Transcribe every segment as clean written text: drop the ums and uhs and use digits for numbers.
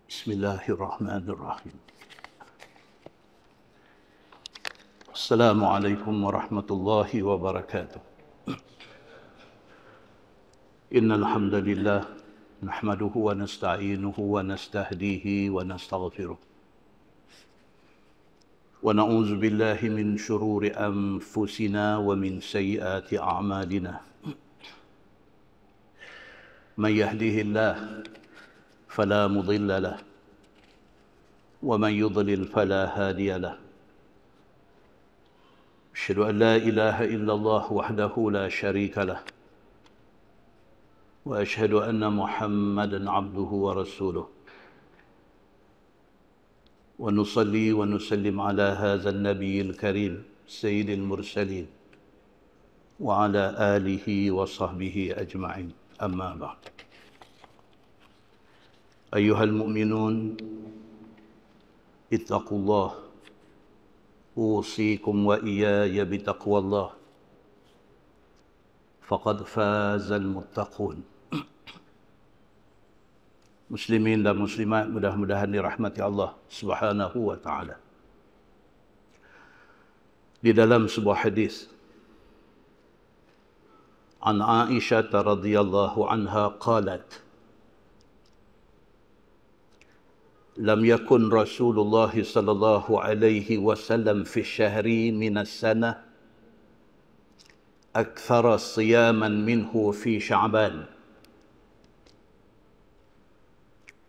Bismillahirrahmanirrahim. Assalamualaikum warahmatullahi wabarakatuh. Innal hamdalillah nahmaduhu wa nasta'inuhu wa nastahdihi wa nastaghfiruh. Wa na'udzu billahi min shururi anfusina wa min sayyiati a'malina. Man yahdihillah فلا مضل له ومن يضلل فلا هادي له أشهد أن لا إله إلا الله وحده لا شريك له وأشهد أن محمدا عبده ورسوله ونصلي ونسلم على هذا النبي الكريم سيد المرسلين وعلى آله وصحبه أجمعين أما بعد. أيها المؤمنون اتقوا الله أوصيكم وإياي بتقوى الله فقد فاز المتقون. Muslimin dan muslimat, mudah-mudahan dirahmati Allah Subhanahu wa taala. Di dalam sebuah hadis an Aisyah radhiyallahu anha qalat لم يكن رسول الله صلى الله عليه وسلم في الشهر من السنة أكثر صياما منه في شعبان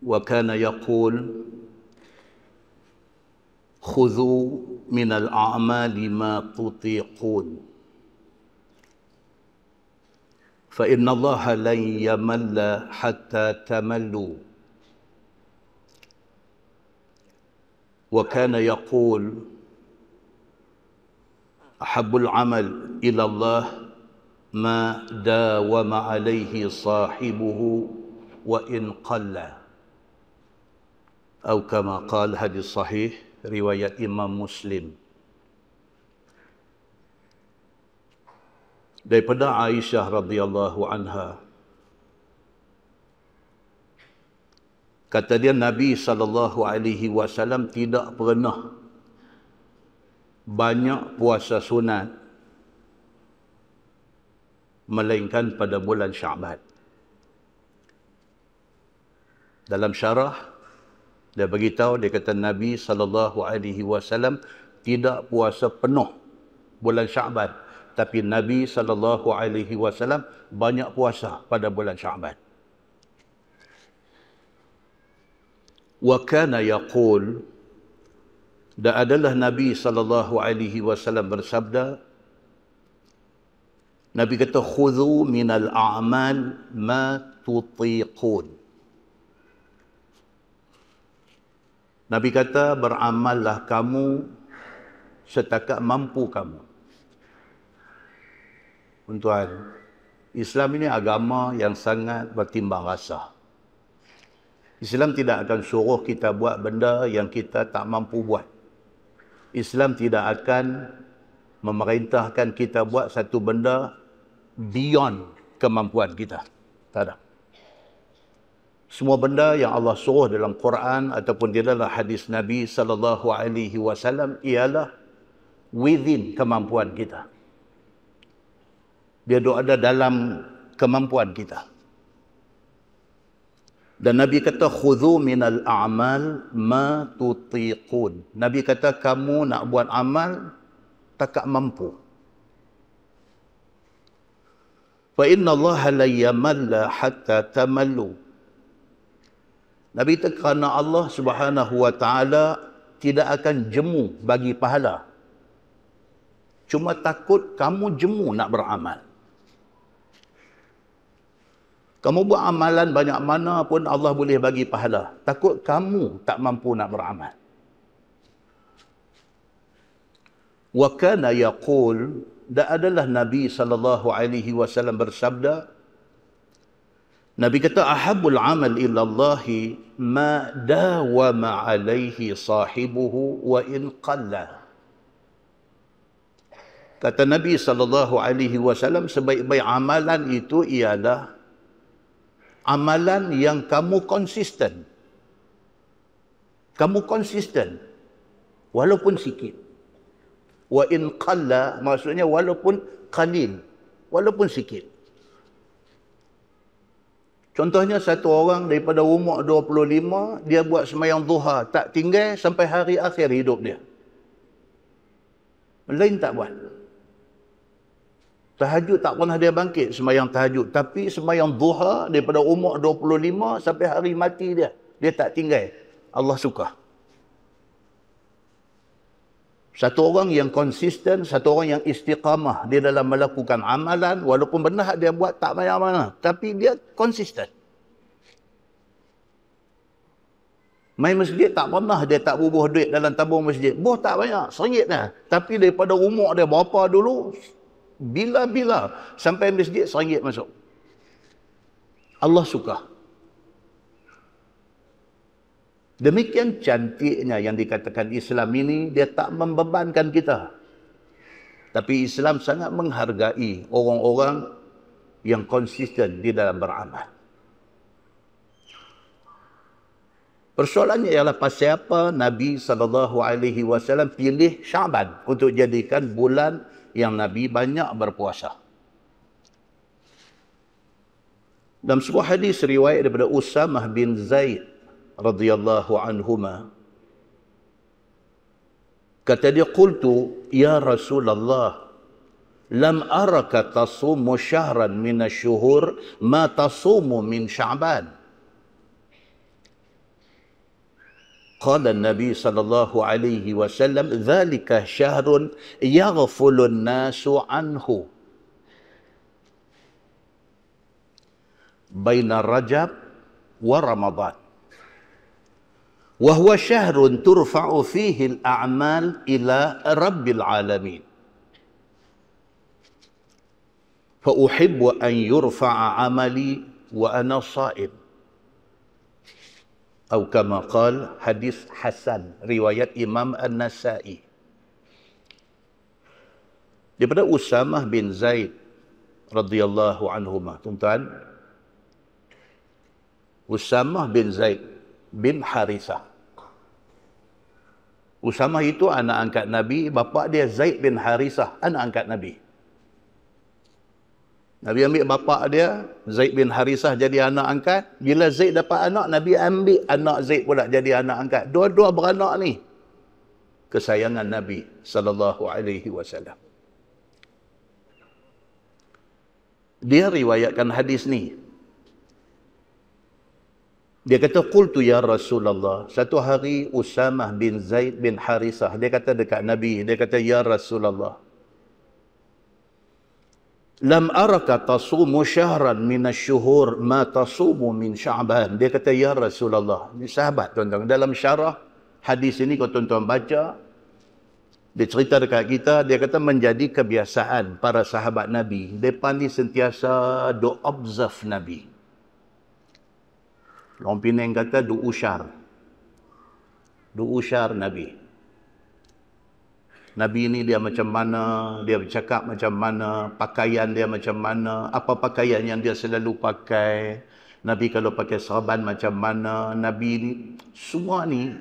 وكان يقول خذوا من الأعمال ما تطيقون فإن الله لن يمل حتى تملوا وكان يقول أحب العمل إلى الله ما داوم عليه صاحبه وإن قل أو كما قال. hadis sahih riwayat Imam Muslim. Daripada Aisyah radhiyallahu anha, kata dia, Nabi SAW tidak pernah banyak puasa sunat melainkan pada bulan Sya'ban. Dalam syarah dia beritahu, dia kata Nabi SAW tidak puasa penuh bulan Sya'ban, tapi Nabi SAW banyak puasa pada bulan Sya'ban. Wa kana yaqul, dan adalah Nabi SAW bersabda, Nabi kata, khudhu minal a'mal ma tutiqun. Nabi kata, beramallah kamu setakat mampu kamu. Tuan, Islam ini agama yang sangat bertimbang rasa. Islam tidak akan suruh kita buat benda yang kita tak mampu buat. Islam tidak akan memerintahkan kita buat satu benda beyond kemampuan kita. Tak ada. Semua benda yang Allah suruh dalam Quran ataupun di dalam hadis Nabi SAW ialah within kemampuan kita. Dia ada dalam kemampuan kita. Dan Nabi kata, khudhu minal a'mal ma tutiqun. Nabi kata, kamu nak buat amal takak mampu. Fa inna Allah la yamalla hatta tamallu. Nabi kata, kerana Allah Subhanahu wa taala tidak akan jemu bagi pahala. Cuma takut kamu jemu nak beramal. Kamu buat amalan banyak mana pun Allah boleh bagi pahala. Takut kamu tak mampu nak beramal. Wa kana yaqul, dan adalah Nabi SAW bersabda, Nabi kata, ahabbul amal ilallahi ma dawama alaihi sahibuhu wa in qalla. Kata Nabi SAW, sebaik-baik amalan itu ialah amalan yang kamu konsisten. Kamu konsisten walaupun sikit. Wa in qalla maksudnya walaupun qalil, walaupun sikit. Contohnya satu orang daripada umur 25, dia buat sembahyang duha tak tinggal sampai hari akhir hidup dia. Lain tak buat. Tahajud tak pernah dia bangkit sembahyang tahajud, tapi sembahyang duha daripada umur 25 sampai hari mati dia tak tinggal. Allah suka. Satu orang yang konsisten, satu orang yang istiqamah dia dalam melakukan amalan, walaupun benda dia buat tak mana-mana, tapi dia konsisten. Main masjid tak pernah dia tak bubuh duit dalam tabung masjid. Buh tak banyak, RM1 dah. Tapi daripada umur dia berapa dulu, bila-bila sampai masjid RM1 masuk. Allah suka. Demikian cantiknya yang dikatakan Islam ini, dia tak membebankan kita. Tapi Islam sangat menghargai orang-orang yang konsisten di dalam beramal. Persoalannya ialah pasal apa Nabi SAW pilih Syaban untuk jadikan bulan yang Nabi banyak berpuasa. Dalam sebuah hadis riwayat daripada Usamah bin Zaid radhiyallahu anhuma, kata dia, qultu ya Rasulullah lam araka tasumu syahran min asy-syuhur ma tasumu min Sya'ban. Qala an-nabi sallallahu alaihi wasallam dzalika syahrun yaghfulun nasu anhu baina Rajab wa Ramadan. وهو شهر ترفع فيه الأعمال إلى رب العالمين فأحب أن يرفع عملي وأنا صائم أو كما قال حديث حسن رواية إمام النسائي. Daripada Usamah bin Zaid radhiyallahu anhuma, tuan-tuan, Usamah bin Zaid bin Harithah. Usamah itu anak angkat Nabi, bapa dia Zaid bin Harithah, anak angkat Nabi. Nabi ambil bapa dia, Zaid bin Harithah, jadi anak angkat. Bila Zaid dapat anak, Nabi ambil anak Zaid pula jadi anak angkat. Dua-dua beranak ni kesayangan Nabi sallallahu alaihi wasallam. Dia riwayatkan hadis ni. Dia kata, qultu ya Rasulullah. Satu hari Usamah bin Zaid bin Harithah, dia kata dekat Nabi, dia kata, ya Rasulullah, lam araka tasumu syahran min asy-syuhur ma tasumu min Sya'ban. Dia kata, ya Rasulullah. Ini sahabat, tuan-tuan. Dalam syarah hadis ini, kalau tuan-tuan baca, dia cerita dekat kita, dia kata menjadi kebiasaan para sahabat Nabi. Mereka ni sentiasa observe Nabi. Orang Penang kata usyar Nabi. Nabi ni dia macam mana, dia bercakap macam mana, pakaian dia macam mana, apa pakaian yang dia selalu pakai, Nabi kalau pakai serban macam mana, Nabi ni, semua ni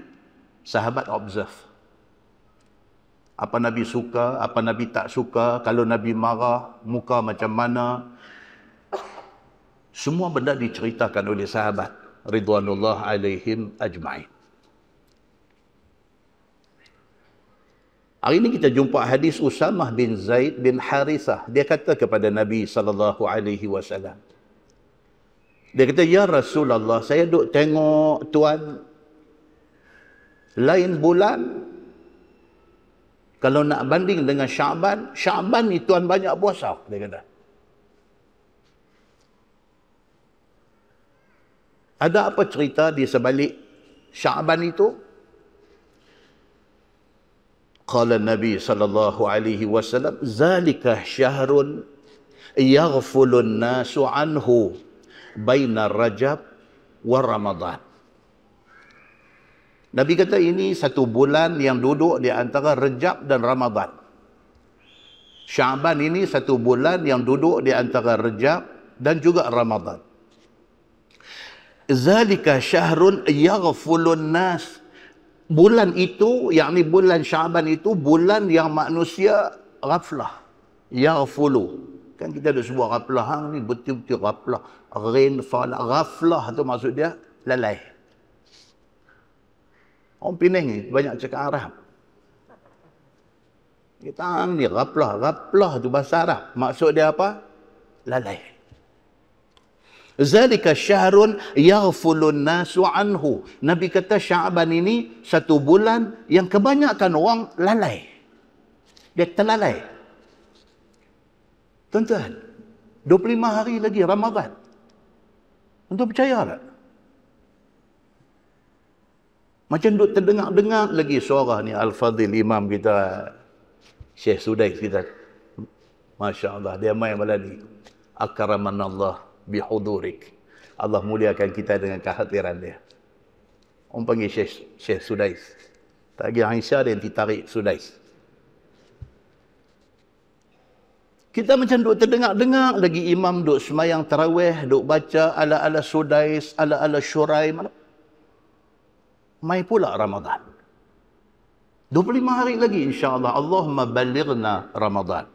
sahabat observe. Apa Nabi suka, apa Nabi tak suka, kalau Nabi marah, muka macam mana, semua benda diceritakan oleh sahabat ridwanullah alaihim ajma'in. Hari ini kita jumpa hadis Usamah bin Zaid bin Harithah. Dia kata kepada Nabi sallallahu alaihi wasallam. Dia kata, ya Rasulullah, saya duk tengok tuan lain bulan kalau nak banding dengan Sya'ban, Sya'ban ni tuan banyak puasa, dia kata. Ada apa cerita di sebalik Sya'ban itu? Qala Nabi sallallahu alaihi wasallam, zalika syahrun yaghfulun nasu anhu baina Rajab wa Ramadan. Nabi kata ini satu bulan yang duduk di antara Rajab dan Ramadan. Sya'ban ini satu bulan yang duduk di antara Rajab dan juga Ramadan. Zalika syahrun yaghfulun nas bulan itu, yakni bulan Syaban itu, bulan yang manusia ghaflah. Yaghfulu. Kan kita ada sebuah ghaflah, hang ni betul-betul ghaflah. Ghaflah, ghaflah tu maksud dia lalai. Orang Penang ni banyak cakap Arab. Kita hang ni ghaflah, ghaflah tu bahasa Arab. Maksud dia apa? Lalai. Zalika syahrun yaghfulun nasu anhu. Nabi kata Syaban ini satu bulan yang kebanyakan orang lalai. Dia terlalai. Tuan-tuan, 25 hari lagi Ramadan. Tuan percaya tak? Macam duk terdengar-dengar lagi suara ni Al-Fadhil Imam kita, Syekh Sudais kita. Masya Allah, dia main malam ni. Akramanallah bihudurik. Allah muliakan kita dengan kehadiran dia. Orang panggil Syekh Sudais. Tak lagi Aisyah dia ditarik Sudais. Kita macam duk terdengar-dengar lagi imam duk semayang tarawih, duk baca ala-ala Sudais, ala-ala Syuraim. Mai pula Ramadan. 25 hari lagi insya-Allah. Allahumma balighna Ramadan.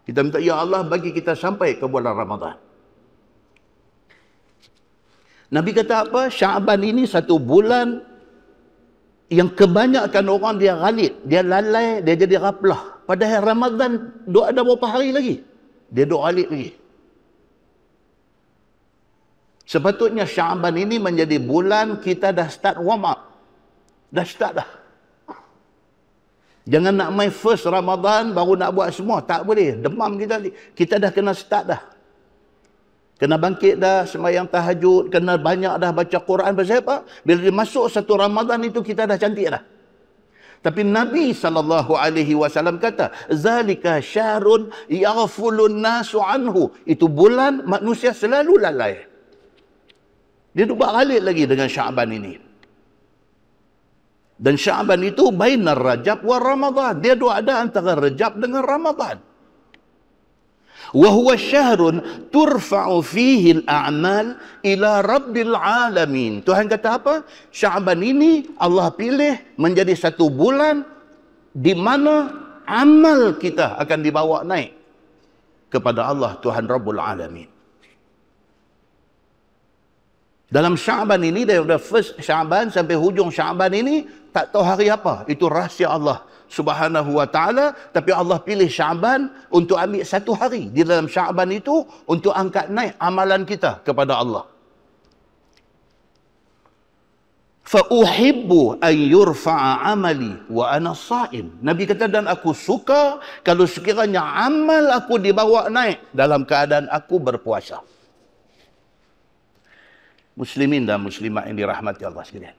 Kita minta ya Allah bagi kita sampai ke bulan Ramadan. Nabi kata apa? Syaban ini satu bulan yang kebanyakan orang dia ghalib, dia lalai, dia jadi ghaflah. Padahal Ramadan duk ada berapa hari lagi? Dia duk ghalib lagi. Sepatutnya Syaban ini menjadi bulan kita dah start warm up. Dah start dah. Jangan nak main first Ramadan baru nak buat semua. Tak boleh. Demam kita. Kita dah kena start dah. Kena bangkit dah, sembahyang tahajud, kena banyak dah baca Quran. Pasal apa? Bila dia masuk satu Ramadan itu kita dah cantik dah. Tapi Nabi SAW kata, Zalika syahrun yaghfulun nasu anhu. Itu bulan manusia selalu lalai. Dia duk balik lagi dengan Syaban ini. Dan Syaban itu bainar Rajab wa Ramadan. Dia duk ada antara Rajab dengan Ramadan. وهو شهر ترفع فيه الأعمال إلى رب العالمين. Tuhan kata apa? Syaban ini Allah pilih menjadi satu bulan di mana amal kita akan dibawa naik kepada Allah Tuhan Rabbul Alamin. Dalam Syaban ini, dari first Syaban sampai hujung Syaban ini, tak tahu hari apa. Itu rahsia Allah Subhanahu wa ta'ala. Tapi Allah pilih Syaban untuk ambil satu hari di dalam Syaban itu untuk angkat naik amalan kita kepada Allah. فَأُحِبُّ أَنْ يُرْفَعَ عَمَلِي وَأَنَا صَائِمٌ. Nabi kata, dan aku suka kalau sekiranya amal aku dibawa naik dalam keadaan aku berpuasa. Muslimin dan muslimat yang dirahmati Allah sekalian.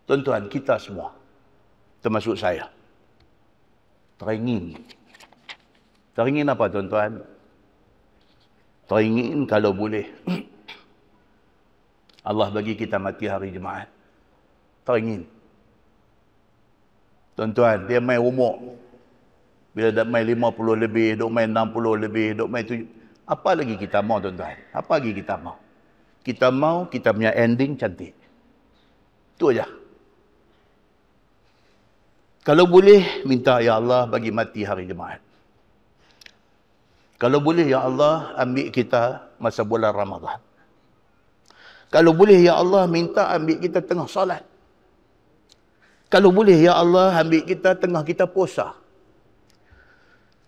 Tuan-tuan, kita semua, termasuk saya, teringin apa tuan-tuan? Teringin kalau boleh Allah bagi kita mati hari Jumaat. Teringin. Tuan-tuan, dia main umur. Bila dah main 50 lebih, duk main 60 lebih, duk main 7. Apa lagi kita mau tuan-tuan? Apa lagi kita mau? Kita mau kita punya ending cantik. Itu aja. Kalau boleh, minta ya Allah bagi mati hari Jumaat. Kalau boleh ya Allah ambil kita masa bulan Ramadan. Kalau boleh ya Allah minta ambil kita tengah salat. Kalau boleh ya Allah ambil kita tengah kita puasa.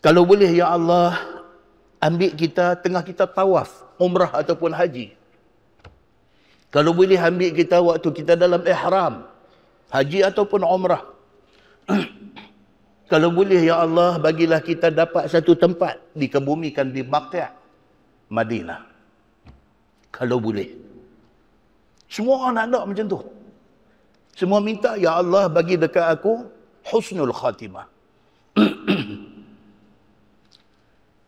Kalau boleh ya Allah ambil kita tengah kita tawaf, umrah ataupun haji. Kalau boleh ambil kita waktu kita dalam ihram, haji ataupun umrah. Kalau boleh ya Allah bagilah kita dapat satu tempat dikebumikan di Baqi', Madinah. Kalau boleh. Semua orang nak ada macam tu. Semua minta ya Allah bagi dekat aku husnul khatimah.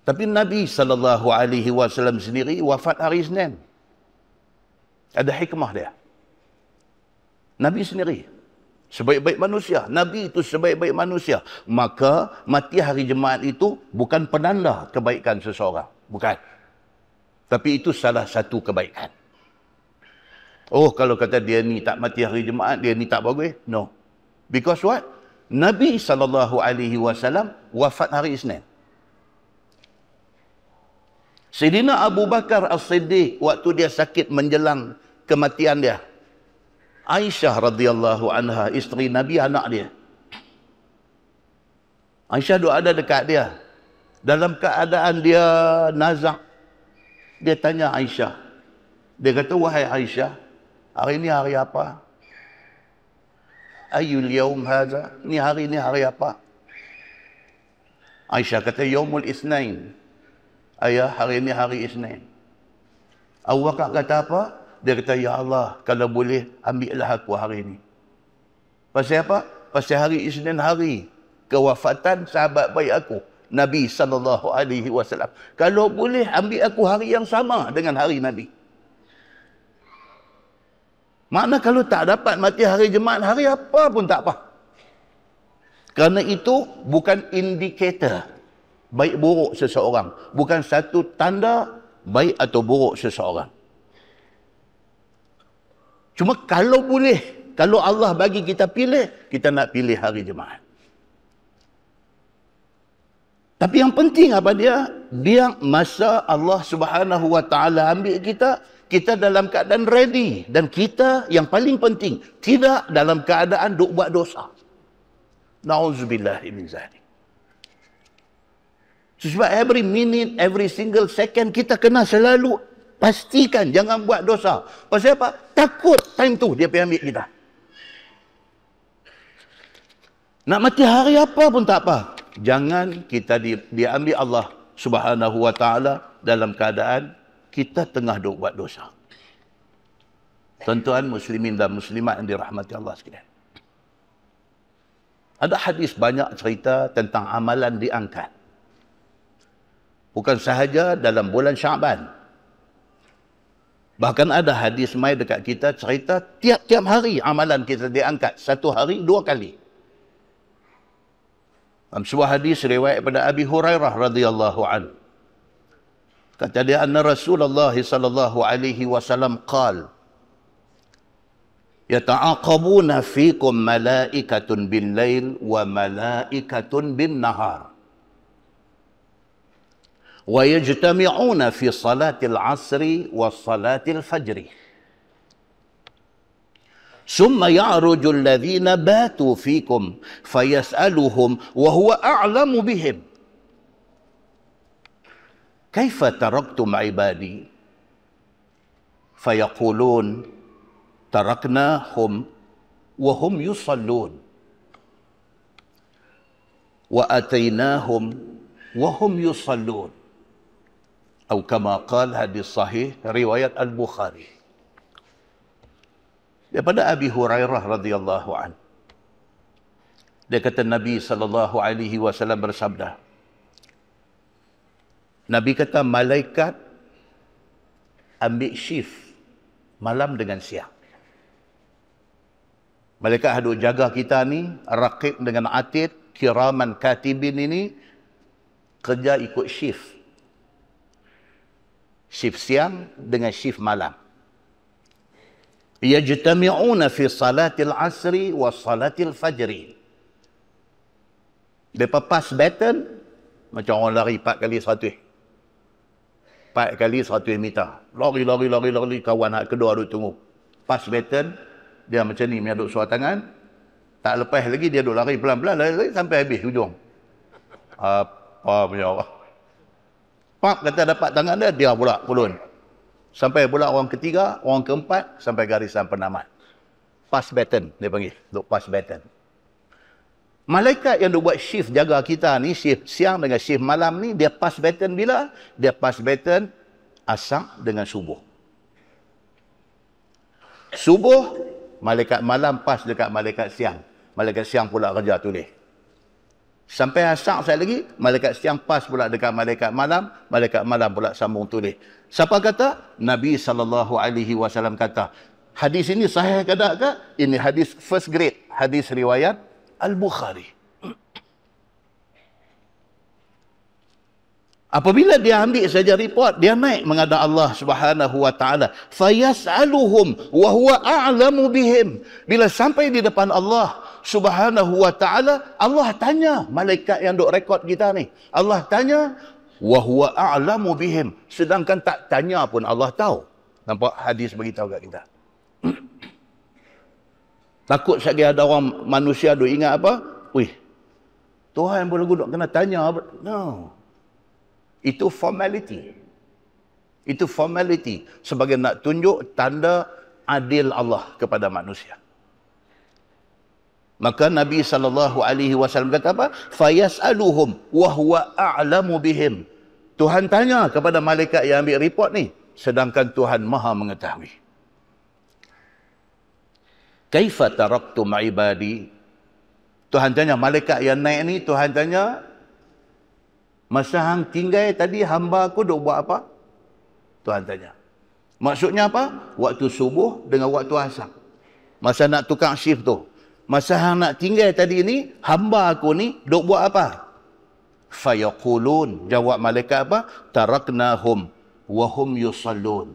Tapi Nabi SAW sendiri wafat hari Isnin. Ada hikmah dia. Nabi sendiri, sebaik-baik manusia. Nabi itu sebaik-baik manusia. Maka mati hari Jumaat itu bukan penanda kebaikan seseorang. Bukan. Tapi itu salah satu kebaikan. Oh, kalau kata dia ni tak mati hari Jumaat, dia ni tak bagus. No. Because what? Nabi SAW wafat hari Isnin. Sayyidina Abu Bakar As-Siddiq waktu dia sakit menjelang kematian dia, Aisyah radhiyallahu anha, isteri Nabi, anak dia, Aisyah duk ada dekat dia. Dalam keadaan dia nazak, dia tanya Aisyah. Dia kata, wahai Aisyah, hari ini hari apa? Ayyul yawm hadha? Ni hari apa? Aisyah kata, Yaumul Isnain. Ayah, hari ini hari Isnin. Abu Bakar kata apa? Dia kata, ya Allah, kalau boleh ambillah aku hari ini. Pasal apa? Pasal hari Isnin hari kewafatan sahabat baik aku, Nabi SAW. Kalau boleh ambil aku hari yang sama dengan hari Nabi. Makna kalau tak dapat mati hari Jumaat, hari apa pun tak apa. Kerana itu bukan indikator baik buruk seseorang. Bukan satu tanda baik atau buruk seseorang. Cuma kalau boleh, kalau Allah bagi kita pilih, kita nak pilih hari Jumaat. Tapi yang penting apa dia? Dia masa Allah Subhanahu Wa Taala ambil kita, kita dalam keadaan ready. Dan kita yang paling penting, tidak dalam keadaan duk buat dosa. Na'udzubillah min zalik. Sebab every minute, every single second kita kena selalu pastikan jangan buat dosa. Pasal apa? Takut time tu dia pergi ambil kita. Nak mati hari apa pun tak apa. Jangan kita diambil Allah Subhanahu Wa Taala dalam keadaan kita tengah duk buat dosa. Tuan-tuan muslimin dan muslimat yang dirahmati Allah sekalian. Ada hadis banyak cerita tentang amalan diangkat. Bukan sahaja dalam bulan Syaban. Bahkan ada hadis mai dekat kita cerita tiap-tiap hari amalan kita diangkat. Satu hari 2 kali. Dalam sebuah hadis riwayat daripada Abi Hurairah radhiyallahu anhu. Kata dia, anna Rasulullah sallallahu alaihi wasallam qala, yata'aqabuna fikum malaikatun bil lail wa malaikatun bin nahar. ويجتمعون في صلاة العصر وصلاة الفجر ثم يعرج الذين باتوا فيكم فيسألهم وهو أعلم بهم كيف تركتم عبادي فيقولون تركناهم وهم يصلون وأتيناهم وهم يصلون atau kama qala, hadis sahih riwayat Al-Bukhari. Daripada Abi Hurairah radhiyallahu an. Dia kata Nabi sallallahu alaihi wasallam bersabda. Nabi kata malaikat ambil shift malam dengan siang. Malaikat hadut jaga kita ni, raqib dengan atid, kiraman katibin ini kerja ikut shift. Shift siang dengan shift malam. Yajtami'una fi salatil asri wa salatil fajri. Mereka pass baton macam orang lari 4 kali 100. 4 kali 100 meter. Lari, kawan hak kedua duduk tunggu. Pass baton, dia macam ni, dia duduk suar tangan. Tak lepas lagi, dia duduk lari pelan-pelan, lari sampai habis hujung. Apa punya Allah. Pak kata dapat tangan dia, dia pula pulun. Sampai pula orang ketiga, orang keempat, sampai garisan penamat. Pass baton, dia panggil. Duk pass baton. Malaikat yang duk buat shift jaga kita ni, shift siang dengan shift malam ni, dia pass baton bila? Dia pass baton asar dengan subuh. Subuh, malaikat malam pass dekat malaikat siang. Malaikat siang pula kerja tulis. Sampai asar sekali lagi, malaikat siang pas pula dekat malaikat malam pula sambung tulis. Siapa kata? Nabi SAW kata. Hadis ini sahih ke tak ke? Ini hadis first grade. Hadis riwayat Al-Bukhari. Apabila dia ambil saja report, dia naik menghadap Allah Subhanahu wa taala. Fayas'aluhum wa huwa a'lamu bihim. Bila sampai di depan Allah Subhanahu wa taala, Allah tanya malaikat yang duk rekod kita ni. Allah tanya wa huwa a'lamu bihim. Sedangkan tak tanya pun Allah tahu. Nampak hadis beritahu kat kita. Takut sekali ada orang manusia duk ingat apa? Wih, Tuhan boleh duk kena tanya. No. Itu formality. Itu formality sebagai nak tunjuk tanda adil Allah kepada manusia. Maka Nabi SAW kata apa? Fayas'aluhum wa huwa a'lamu bihim. Tuhan tanya kepada malaikat yang ambil report ni, sedangkan Tuhan Maha mengetahui. Kaifa taraktum ibadi? Tuhan tanya malaikat yang naik ni, Tuhan tanya, masa hang tinggal tadi hamba aku duk buat apa? Tuhan tanya. Maksudnya apa? Waktu subuh dengan waktu asar. Masa nak tukar shift tu. Masa hang nak tinggal tadi ni, hamba aku ni duk buat apa? Fayaqulun. Jawab malaikat apa? Taraknahum wa hum yusallun.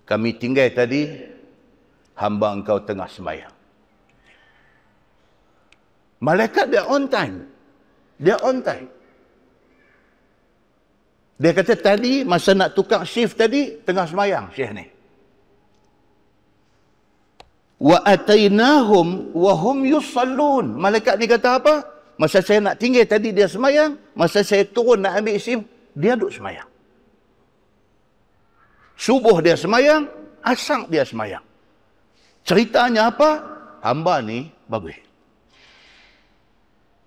Kami tinggal tadi, hamba engkau tengah sembahyang. Malaikat dia on time. Dia on time. Dia kata tadi masa nak tukar shift tadi tengah sembahyang Syekh ni. Wa atainahum wa hum yusallun. Malaikat ni kata apa? Masa saya nak tinggal tadi dia sembahyang, masa saya turun nak ambil shift dia duduk sembahyang. Subuh dia sembahyang, asar dia sembahyang. Ceritanya apa? Hamba ni bagus.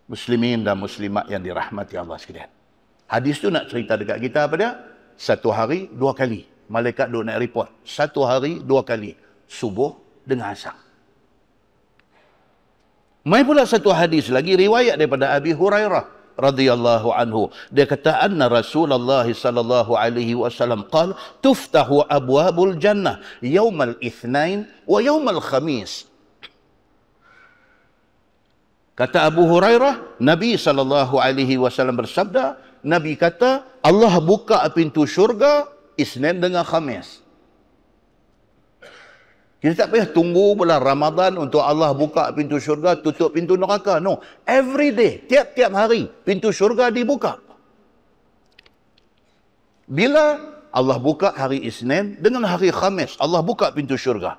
Muslimin dan muslimat yang dirahmati Allah sekalian. Hadis tu nak cerita dekat kita apa dia? Satu hari dua kali. Malaikat duk naik report. Satu hari dua kali. Subuh dengan asar. Mai pula satu hadis lagi riwayat daripada Abi Hurairah radhiyallahu anhu. Dia kata anna Rasulullah sallallahu alaihi wasallam qala tuftahu abwabul jannah yaumal itsnain wa yaumal khamis. Kata Abu Hurairah, Nabi sallallahu alaihi wasallam bersabda, Nabi kata, Allah buka pintu syurga Isnin dengan Khamis. Kita tak payah tunggu bulan Ramadan untuk Allah buka pintu syurga, tutup pintu neraka. No. Every day, tiap-tiap hari, pintu syurga dibuka. Bila Allah buka hari Isnin dengan hari Khamis, Allah buka pintu syurga.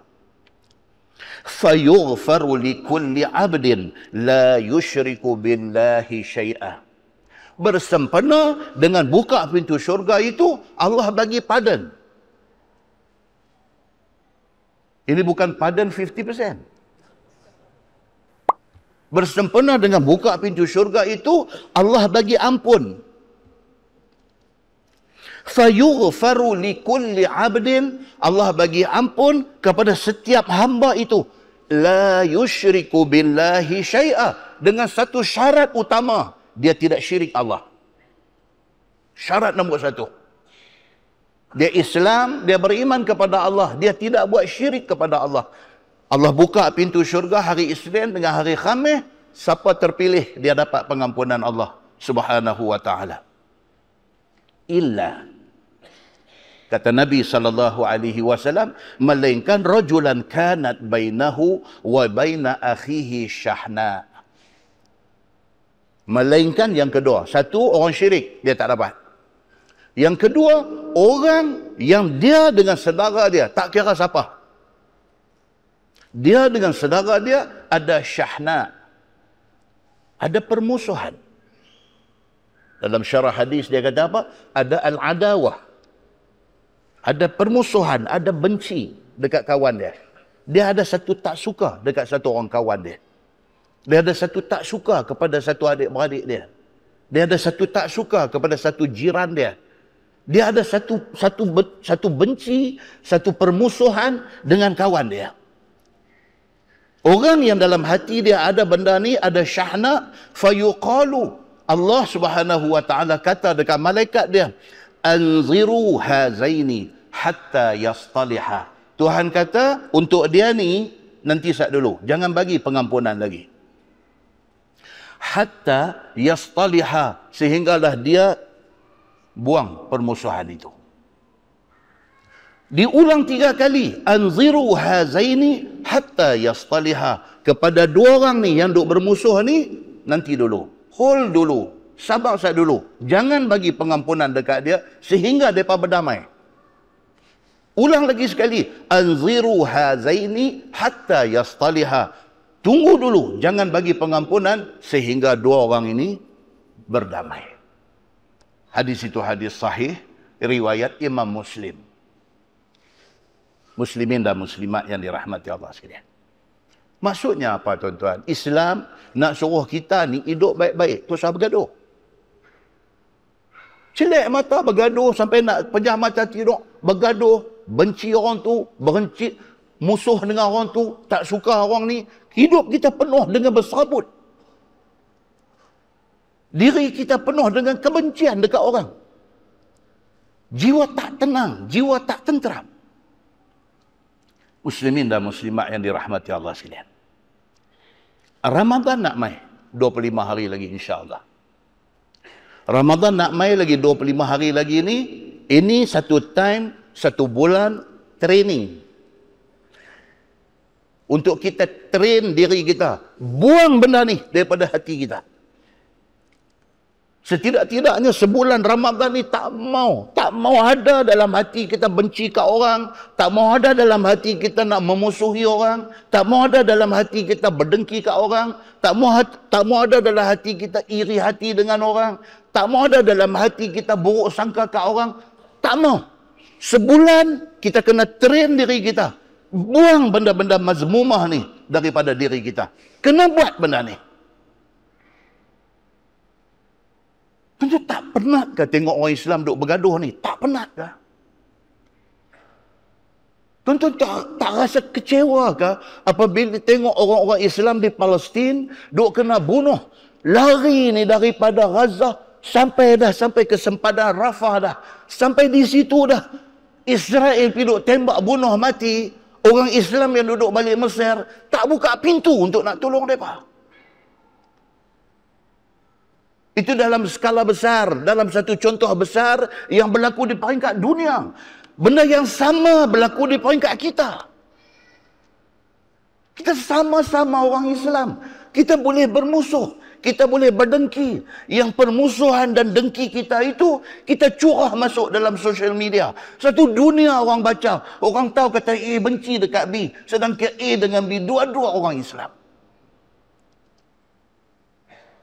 Fayughfaru likulli abdin la yushriku billahi syai'ah. Bersempena dengan buka pintu syurga itu, Allah bagi pardon. Ini bukan pardon 50%. Bersempena dengan buka pintu syurga itu, Allah bagi ampun. Fayughfaru likulli abdin, Allah bagi ampun kepada setiap hamba itu. La yushriku billahi syai'ah. Dengan satu syarat utama, dia tidak syirik Allah. Syarat nombor satu. Dia Islam, dia beriman kepada Allah. Dia tidak buat syirik kepada Allah. Allah buka pintu syurga hari Isnin dengan hari Khamis. Siapa terpilih, dia dapat pengampunan Allah Subhanahu wa ta'ala. Illa, kata Nabi SAW, melainkan rajulan kanat bainahu wa baina akhihi syahna. Melainkan yang kedua. Satu, orang syirik, dia tak dapat. Yang kedua, orang yang dia dengan saudara dia, tak kira siapa. Dia dengan saudara dia ada syahna. Ada permusuhan. Dalam syarah hadis dia kata apa? Ada al-adawah. Ada permusuhan, ada benci dekat kawan dia. Dia ada satu tak suka dekat satu orang kawan dia. Dia ada satu tak suka kepada satu adik-beradik dia. Dia ada satu tak suka kepada satu jiran dia. Dia ada satu benci, satu permusuhan dengan kawan dia. Orang yang dalam hati dia ada benda ni, ada syahna, fayuqalu. Allah Subhanahu wa ta'ala kata dekat malaikat dia, anziru hazaini hatta yastaliha. Tuhan kata, untuk dia ni, nanti sat dulu. Jangan bagi pengampunan lagi. Hatta yastaliha. Sehinggalah dia buang permusuhan itu. Diulang 3 kali, anziru hazaini hatta yastaliha, kepada 2 orang ni yang duk bermusuh ni, nanti dulu, hold dulu, sabar dulu, jangan bagi pengampunan dekat dia sehingga mereka berdamai. Ulang lagi sekali, anziru hazaini hatta yastaliha, tunggu dulu, jangan bagi pengampunan sehingga 2 orang ini berdamai. Hadis itu hadis sahih, riwayat Imam Muslim. Muslimin dan muslimat yang dirahmati Allah sekalian. Maksudnya apa tuan-tuan? Islam nak suruh kita ni hidup baik-baik, tak usah bergaduh. Celek mata bergaduh sampai nak pejam mata tidur, bergaduh, benci orang tu, benci, musuh dengan orang tu, tak suka orang ni. Hidup kita penuh dengan berserabut. Diri kita penuh dengan kebencian dekat orang. Jiwa tak tenang, jiwa tak tenteram. Muslimin dan muslimat yang dirahmati Allah sekalian. Ramadan nak mai 25 hari lagi insya-Allah. Ramadan nak mai lagi 25 hari lagi ni, ini satu time, 1 bulan training. Untuk kita train diri kita, buang benda ni daripada hati kita. Setidak-tidaknya sebulan Ramadan ni tak mau ada dalam hati kita benci kat orang, tak mau ada dalam hati kita nak memusuhi orang, tak mau ada dalam hati kita berdengki kat orang, tak mau ada dalam hati kita iri hati dengan orang, tak mau ada dalam hati kita buruk sangka kat orang, tak mau. Sebulan kita kena train diri kita, buang benda-benda mazmumah ni daripada diri kita. Kena buat benda ni. Tuan-tuan tak penat ke tengok orang Islam duk bergaduh ni? Tak penat ke? Tuan-tuan tak rasa kecewa ke apabila tengok orang-orang Islam di Palestin duk kena bunuh? Lari ni daripada Gaza sampai ke sempadan Rafah dah. Sampai di situ dah. Israel pergi duk tembak bunuh mati orang Islam yang duduk balik Mesir, tak buka pintu untuk nak tolong mereka. Itu dalam skala besar, dalam satu contoh besar yang berlaku di peringkat dunia. Benda yang sama berlaku di peringkat kita. Kita sama-sama orang Islam. Kita boleh bermusuh, kita boleh berdengki. Yang permusuhan dan dengki kita itu, kita curah masuk dalam social media. Satu dunia orang baca, orang tahu kata A benci dekat B, sedangkan A dengan B dua-dua orang Islam.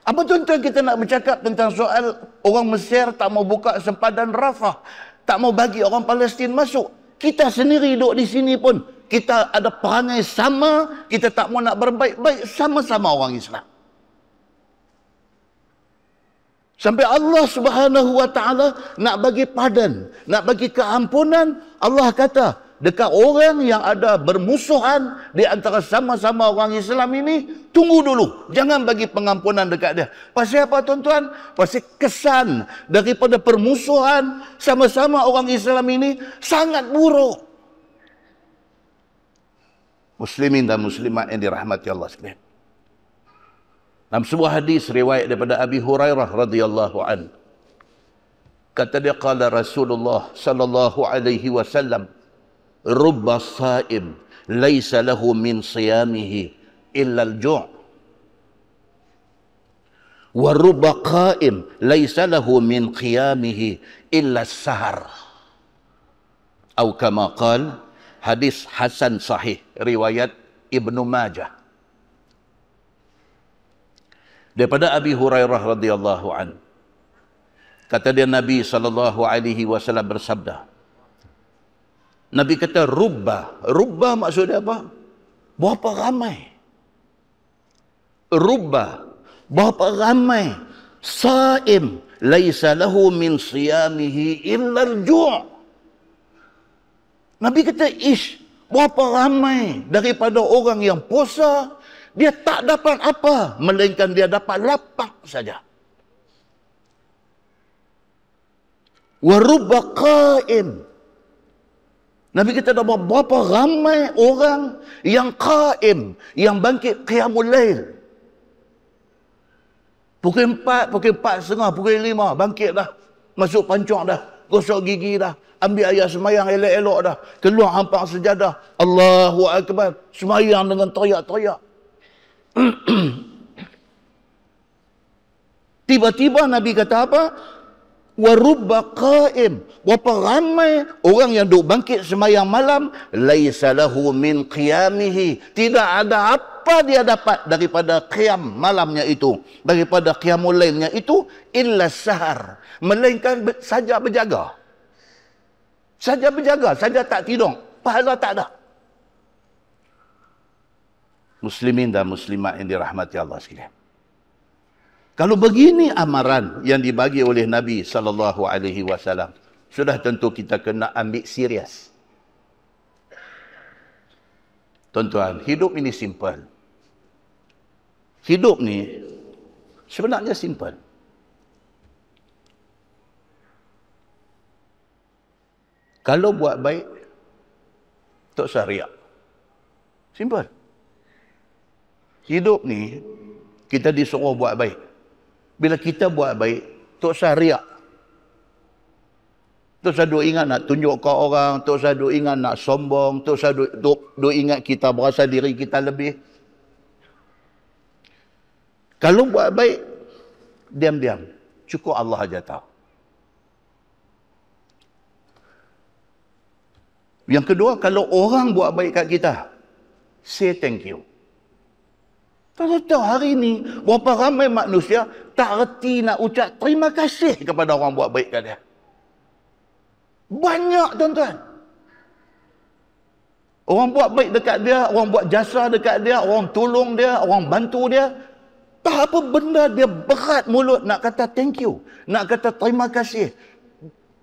Apa tuan-tuan kita nak bercakap tentang soal orang Mesir tak mau buka sempadan Rafah, tak mau bagi orang Palestin masuk. Kita sendiri duduk di sini pun, kita ada perangai sama, kita tak mau nak berbaik-baik, sama-sama orang Islam. Sampai Allah Subhanahu wa taala nak bagi pardon, nak bagi keampunan, Allah kata, dekat orang yang ada bermusuhan di antara sama-sama orang Islam ini, tunggu dulu, jangan bagi pengampunan dekat dia. Pasal apa tuan-tuan? Pasal kesan daripada permusuhan sama-sama orang Islam ini sangat buruk. Muslimin dan muslimat yang dirahmati Allah sekalian. Dalam sebuah hadis riwayat daripada Abi Hurairah radhiyallahu an, kata dia, qala Rasulullah sallallahu alaihi wasallam, rubba saim laisa lahu min siyamihi illa al-ju' wa rubba qaim laisa lahu min qiyamihi illa as-sahar. Atau kama qala, hadis hasan sahih riwayat Ibnu Majah. Daripada Abi Hurairah radhiyallahu an, kata dia, Nabi sallallahu alaihi wasallam bersabda, Nabi kata rubba. Rubba maksudnya apa? Berapa ramai. Rubba. Berapa ramai. Saim laisa lahu min siyamihi illa al-ju'. Nabi kata, berapa ramai daripada orang yang puasa, dia tak dapat apa, melainkan dia dapat lapar saja. Wa rubba qaim. Nabi kita dah berapa ramai orang yang qaim, yang bangkit qiyamul lail. Pukul 4, pukul 4.30, pukul 5, bangkit dah. Masuk pancung dah. Gosok gigi dah. Ambil ayat semayang elok-elok dah. Keluar hampak sejadah. Allahu Akbar. Semayang dengan teriak-teriak. Tiba-tiba Nabi kata apa? Warubba qaim. Berapa ramai orang yang duk bangkit semayang malam. Laisa lahu min qiyamihi. Tidak ada apa dia dapat daripada qiyam malamnya itu. Daripada qiyamul lailnya itu. Illa sahar. Melainkan saja berjaga. Saja berjaga. Saja tak tidur. Pahala tak ada. Muslimin dan muslimat yang dirahmati Allah sekalian. Kalau begini amaran yang dibagi oleh Nabi SAW, sudah tentu kita kena ambil serius. Tuan-tuan, hidup ini simple. Hidup ni sebenarnya simple. Kalau buat baik, tak usah riak. Simple. Hidup ni, kita disuruh buat baik. Bila kita buat baik, tak usah riak. Tak usah duk ingat nak tunjuk ke orang, tak usah duk ingat nak sombong, tak usah duk ingat kita berasa diri kita lebih. Kalau buat baik, diam-diam. Cukup Allah aja tahu. Yang kedua, kalau orang buat baik kat kita, say thank you. Tahu hari ni, berapa ramai manusia tak reti nak ucap terima kasih kepada orang buat baik kat dia. Banyak, tuan-tuan. Orang buat baik dekat dia, orang buat jasa dekat dia, orang tolong dia, orang bantu dia. Tak apa benda dia berat mulut nak kata thank you, nak kata terima kasih.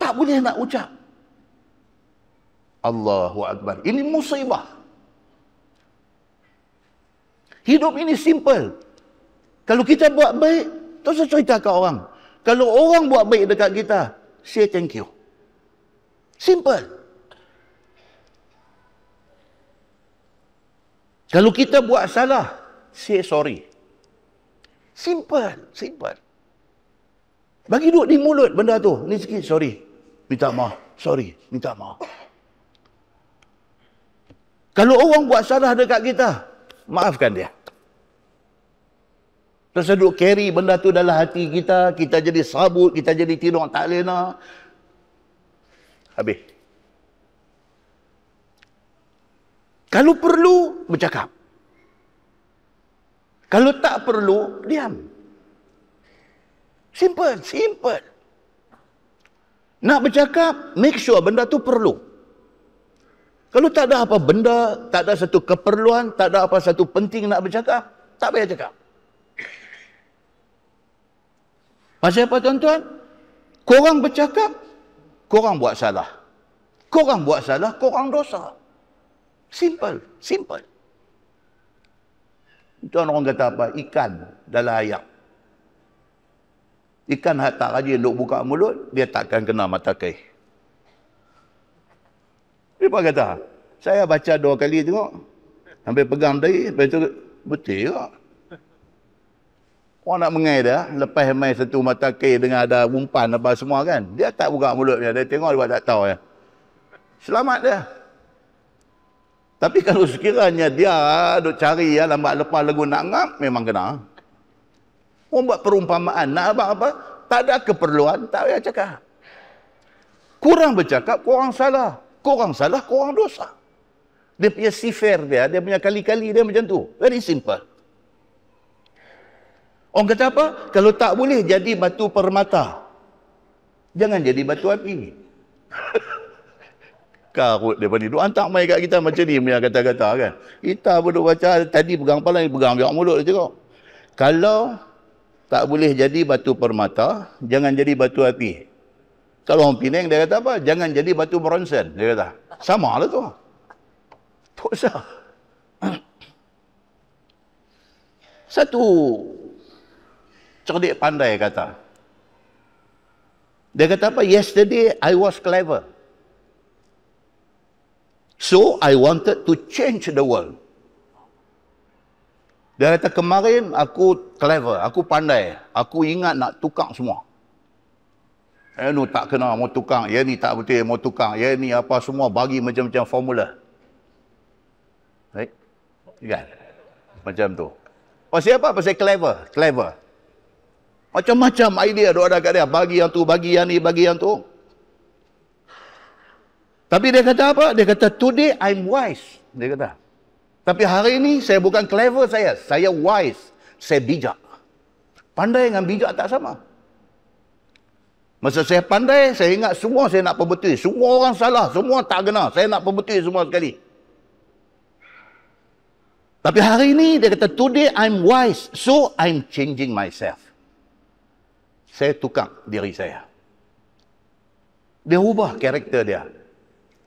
Tak boleh nak ucap. Allahu Akbar. Ini musibah. Hidup ini simple. Kalau kita buat baik, tak usah cerita ke orang. Kalau orang buat baik dekat kita, say thank you. Simple. Kalau kita buat salah, say sorry. Simple, simple. Bagi duduk di mulut benda tu. Ni sikit, sorry. Minta maaf. Sorry, minta maaf. Kalau orang buat salah dekat kita, maafkan dia. Terus duduk carry benda tu dalam hati kita, kita jadi sabut, kita jadi tidur tak lena. Habis. Kalau perlu, bercakap. Kalau tak perlu, diam. Simple, simple. Nak bercakap, make sure benda tu perlu. Kalau tak ada apa benda, tak ada satu keperluan, tak ada apa satu penting nak bercakap, tak payah cakap. Pasal apa tuan-tuan? Korang bercakap, korang buat salah. Korang buat salah, korang dosa. Simple, simple. Tuan orang kata apa? Ikan dalam air. Ikan tak rajin duk buka mulut, dia takkan kena mata kai. Dia apa kata? Saya baca 2 kali tengok. Sampai pegang dahi, lepas tu betul juga. Orang nak mengai dia, lepas main satu mata kai dengan ada umpan apa semua kan. Dia tak buka mulutnya, dia tengok dia buat tak tahu ya. Selamat dia. Tapi kalau sekiranya dia duk cari ya, lambat lepas lagu nak ngap, memang kena. Orang buat perumpamaan, nak apa-apa, tak ada keperluan, tak payah cakap. Kurang bercakap, korang salah. Korang salah, korang dosa. Dia punya sifir dia punya kali-kali dia macam tu. Very simple. Orang kata apa? Kalau tak boleh jadi batu permata, jangan jadi batu api. Karut dia ni. Duk hantar mai kat kita macam ni punya kata-kata kan. Kita pun duk baca, tadi pegang kepala, pegang biar mulut dia cakap. Kalau tak boleh jadi batu permata, jangan jadi batu api. Kalau orang Penang dia kata apa? Jangan jadi batu bronzen. Dia kata. Sama lah tu. Tak usah. Satu cerdik pandai kata. Dia kata apa? Yesterday I was clever. So I wanted to change the world. Dia kata kemarin aku clever, aku pandai. Aku ingat nak tukar semua. Nu tak kena, mau tukang. Ya ni tak betul, mau tukang. Ya ni apa semua, bagi macam-macam formula. Baik? Kan? Macam tu. Pasal apa? Pasal clever. Clever. Macam-macam idea dia ada kat dia. Bagi yang tu, bagi yang ni, bagi yang tu. Tapi dia kata apa? Dia kata, today I'm wise. Dia kata. Tapi hari ini saya bukan clever saya. Saya wise. Saya bijak. Pandai dengan bijak tak sama. Masa saya pandai, saya ingat semua saya nak perbetul. Semua orang salah. Semua tak kena. Saya nak perbetul semua sekali. Tapi hari ini dia kata, today I'm wise. So I'm changing myself. Saya tukar diri saya. Dia ubah karakter dia.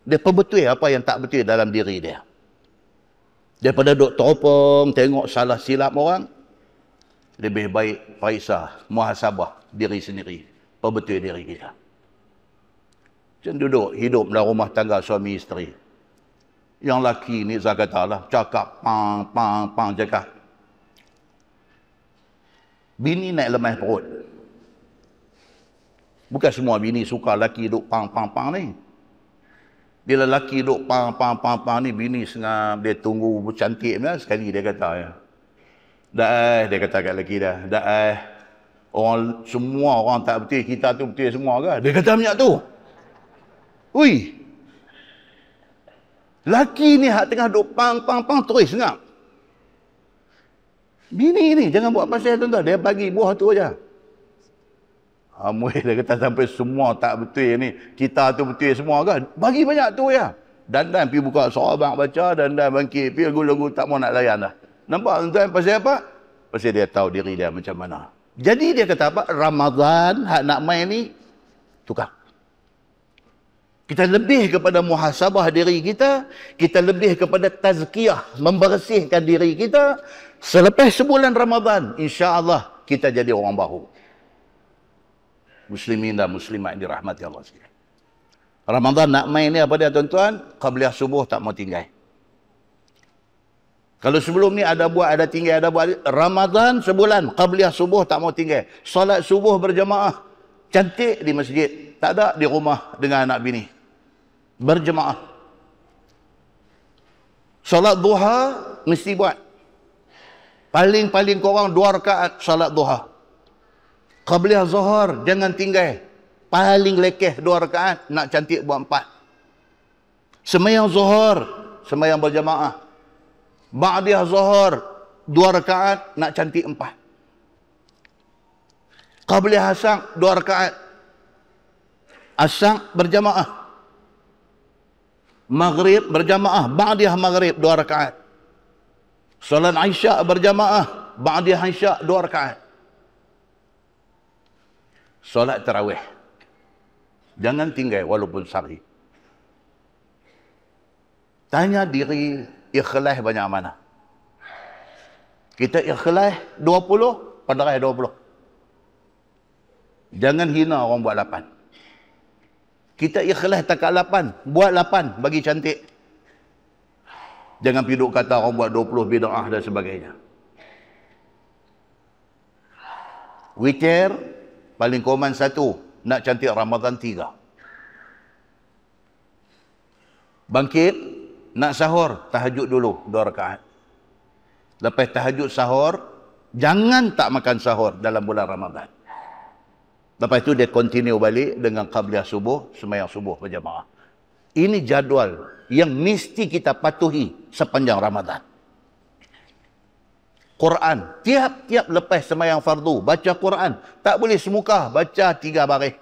Dia perbetul apa yang tak betul dalam diri dia. Daripada duk teropong, tengok salah silap orang, lebih baik periksa, muhasabah diri sendiri. Perbetul diri kita. Macam duduk, hidup dalam rumah tangga suami isteri. Yang laki ni saya kata lah, cakap, pang, cakap. Bini naik lemah perut. Bukan semua bini suka laki duk pang ni. Bila laki duk pang ni, bini sengam, dia tunggu cantik ni, sekali dia kata ya. Dia kata kat laki dia, semua orang tak betul, kita tu betul semua ke? Dia kata macam tu. Ui. Laki ni hak tengah duk pang terus sengam. Bini ni jangan buat pasal tuan-tuan, dia bagi buah tu aja. Dia kata sampai semua tak betul ni. Kita tu betul semua kan? Bagi banyak tu ya. Dandan pergi buka sorabak baca, dandan bangkit, pergi lagu-lagu tak mau nak layan dah. Nampak tuan-tuan pasal apa? Pasal dia tahu diri dia macam mana. Jadi dia kata apa? Ramadan hak nak main ni tukar. Kita lebih kepada muhasabah diri kita, kita lebih kepada tazkiyah, membersihkan diri kita. Selepas sebulan Ramadan, insya-Allah kita jadi orang baru. Muslimin dan muslimat yang dirahmati Allah sekalian. Ramadan nak main ni apa dia tuan-tuan? Qabliyah subuh tak mau tinggal. Kalau sebelum ni ada buat, ada tinggal, ada buat. Ramadan sebulan, qabliyah subuh tak mau tinggal. Solat subuh berjemaah. Cantik di masjid. Tak ada di rumah dengan anak bini. Berjemaah. Solat duha mesti buat. Paling-paling korang 2 rakaat solat duha. Qabliyah zuhur jangan tinggal. Paling lekeh 2 rakaat, nak cantik buat 4. Sembahyang zuhur, sembahyang berjamaah. Ba'diyah zuhur 2 rakaat, nak cantik 4. Qabliyah asar 2 rakaat. Asar berjamaah. Maghrib berjamaah, ba'diyah maghrib 2 rakaat. Solat Isyak berjamaah, ba'diyah Isyak 2 rakaat. Solat tarawih. Jangan tinggal walaupun sehari. Tanya diri, ikhlas banyak mana? Kita ikhlas 20, padahal 20. Jangan hina orang buat 8. Kita ikhlas takat 8, buat 8 bagi cantik. Jangan piduk kata orang buat 20 bid'ah dan sebagainya. Witir paling koman 1, nak cantik Ramadan 3. Bangkit, nak sahur, tahajud dulu 2 rakaat. Lepas tahajud sahur, jangan tak makan sahur dalam bulan Ramadan. Lepas itu dia continue balik dengan qabliyah subuh, sembahyang subuh berjamaah. Ini jadual yang mesti kita patuhi sepanjang Ramadan. Quran, tiap-tiap lepas sembahyang fardu, baca Quran. Tak boleh semuka, baca 3 baris.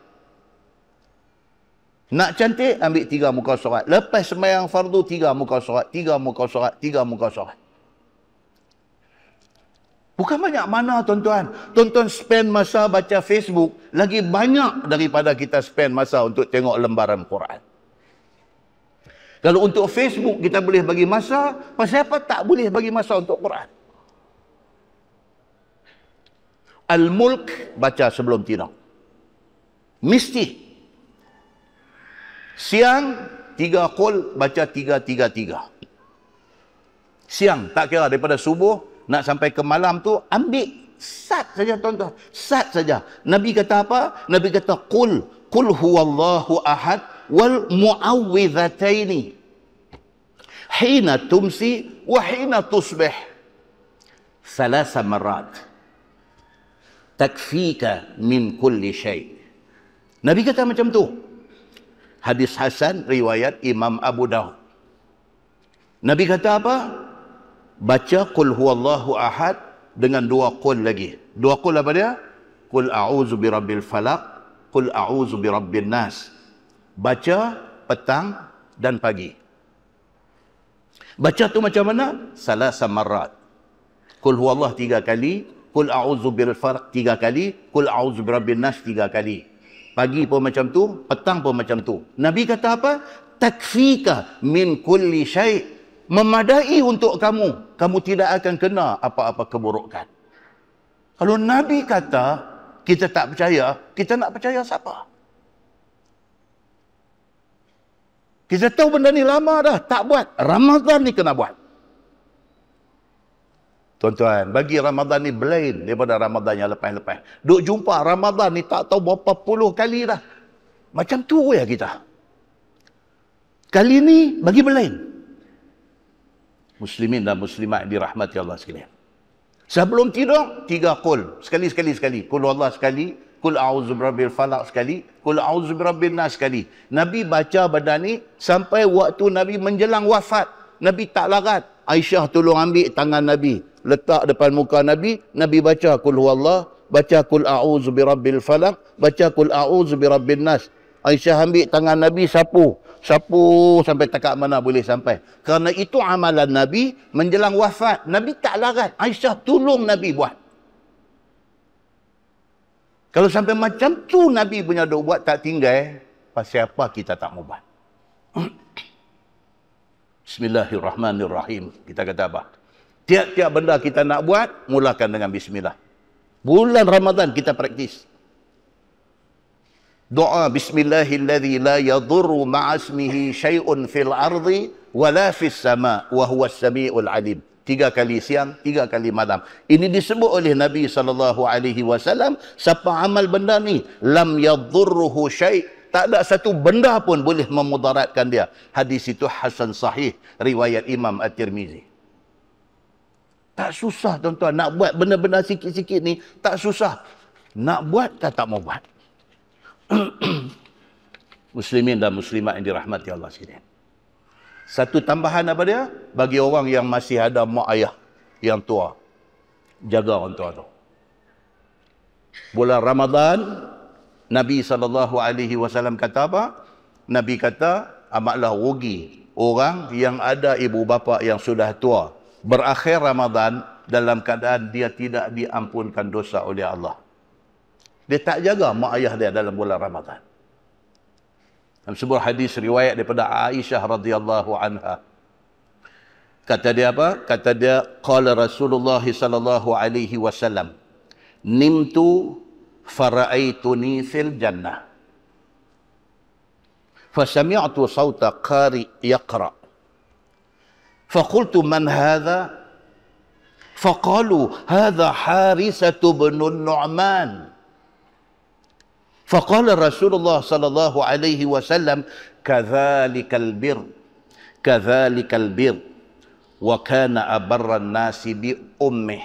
Nak cantik, ambil 3 muka surat. Lepas sembahyang fardu, 3 muka surat, 3 muka surat, 3 muka surat. Bukan banyak mana tuan-tuan. Tuan-tuan spend masa baca Facebook, lagi banyak daripada kita spend masa untuk tengok lembaran Quran. Kalau untuk Facebook kita boleh bagi masa, pasal apa tak boleh bagi masa untuk Quran? Al-Mulk baca sebelum tidur. Mesti. Siang 3 qul baca 3-3-3. Siang tak kira daripada subuh nak sampai ke malam tu ambil sat saja tuan-tuan. Sat saja. Nabi kata apa? Nabi kata qul qul huwallahu ahad wal muawwidhataini hina tumsi wa hina tusbih 3 marat takfika min kulli syai. Nabi kata macam tu. Hadis hasan riwayat Imam Abu Daud. Nabi kata apa? Baca qul huwallahu ahad dengan 2 qul lagi. 2 qul apa dia? Qul a'udzu birabbil falaq, qul a'udzu birabbin nas. Baca petang dan pagi. Baca tu macam mana? 3 marat. Qul huwallah 3 kali, qul a'udzu birabbil falaq 3 kali, qul a'udzu birabbin nas 3 kali. Pagi pun macam tu, petang pun macam tu. Nabi kata apa? Takfika min kulli syai'. Memadai untuk kamu. Kamu tidak akan kena apa-apa keburukan. Kalau Nabi kata kita tak percaya, kita nak percaya siapa? Kita tahu benda ni lama dah, tak buat. Ramadan ni kena buat. Tuan-tuan, bagi Ramadan ni lain daripada Ramadan yang lepas-lepas. Duk jumpa Ramadan ni tak tahu berapa puluh kali dah. Macam tu ya kita. Kali ni bagi belain. Muslimin dan muslimat dirahmati Allah sekalian. Sebelum tidur, 3 qul. Sekali. Qul Allah sekali, qul a'udzu birabbil falaq sekali, qul a'udzu birabbin nas sekali. Nabi baca benda ni sampai waktu Nabi menjelang wafat. Nabi tak larat. Aisyah tolong ambil tangan Nabi, letak depan muka Nabi. Nabi baca qul huwallah, baca qul a'udzu birabbil falaq, baca qul a'udzu birabbin nas. Aisyah ambil tangan Nabi, sapu sampai takat mana boleh sampai. Kerana itu amalan Nabi menjelang wafat. Nabi tak larat. Aisyah tolong Nabi buat. Kalau sampai macam tu Nabi punya duk buat tak tinggal, pasal apa kita tak mau buat? Bismillahirrahmanirrahim. Kita kata apa? Tiap-tiap benda kita nak buat, mulakan dengan bismillah. Bulan Ramadan kita praktis. Doa bismillahilladzi la yadurru ma'asmihi syai'un fil ardi wala fis sama' wa huwas samiul alim. 3 kali siang, 3 kali malam. Ini disebut oleh Nabi SAW, siapa amal benda ni, lam yadurruhu syai', tak ada satu benda pun boleh memudaratkan dia. Hadis itu hasan sahih, riwayat Imam At-Tirmizi. Tak susah tuan-tuan, nak buat benda-benda sikit-sikit ni, tak susah. Nak buat tak mau buat. Muslimin dan muslimat yang dirahmati Allah sekalian. Satu tambahan apa dia? Bagi orang yang masih ada mak ayah yang tua, jaga orang tua tu. Bulan Ramadan, Nabi SAW kata apa? Nabi kata, amatlah rugi orang yang ada ibu bapa yang sudah tua, berakhir Ramadan dalam keadaan dia tidak diampunkan dosa oleh Allah. Dia tak jaga mak ayah dia dalam bulan Ramadan. Dalam sebuah hadis riwayat daripada Aisyah radhiyallahu anha. Kata dia apa? Kata dia, qala Rasulullah sallallahu alaihi wasallam, nimtu fara'aituni fil jannah. Fasami'tu sawta qari yaqra. Faqultu man hadha? Faqalu hadha Harisatu bin Nu'man. فقال رسول الله صلى الله عليه وسلم كذلك البر وكان أبر الناس بأمه.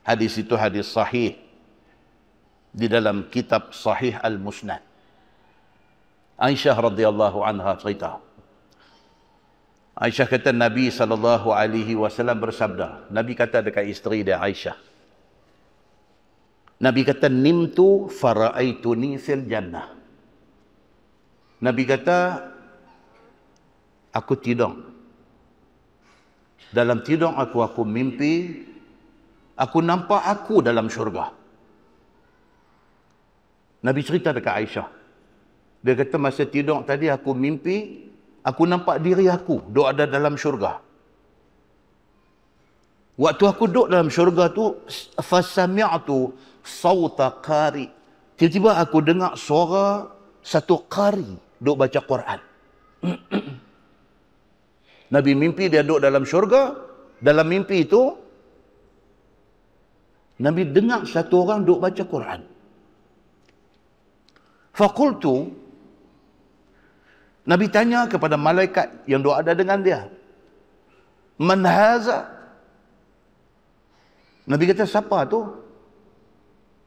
Hadis itu hadis sahih di dalam kitab Sahih Al-Musnad. Aisyah radhiyallahu anha cerita. Aisyah kata Nabi SAW bersabda. Nabi kata dekat isteri dia Aisyah. Nabi kata, nimtu fara'aituni fil jannah. Nabi kata, aku tidur. Dalam tidur aku mimpi, aku nampak aku dalam syurga. Nabi cerita dekat Aisyah. Dia kata, masa tidur tadi aku mimpi, aku nampak diri aku duduk ada dalam syurga. Waktu aku duduk dalam syurga tu, fasami'tu sawta qari. Tiba-tiba aku dengar suara satu qari duk baca Quran. Nabi mimpi dia duduk dalam syurga. Dalam mimpi itu Nabi dengar satu orang duk baca Quran. Faqultu, Nabi tanya kepada malaikat yang ada dengan dia, man haza? Nabi kata, siapa tu?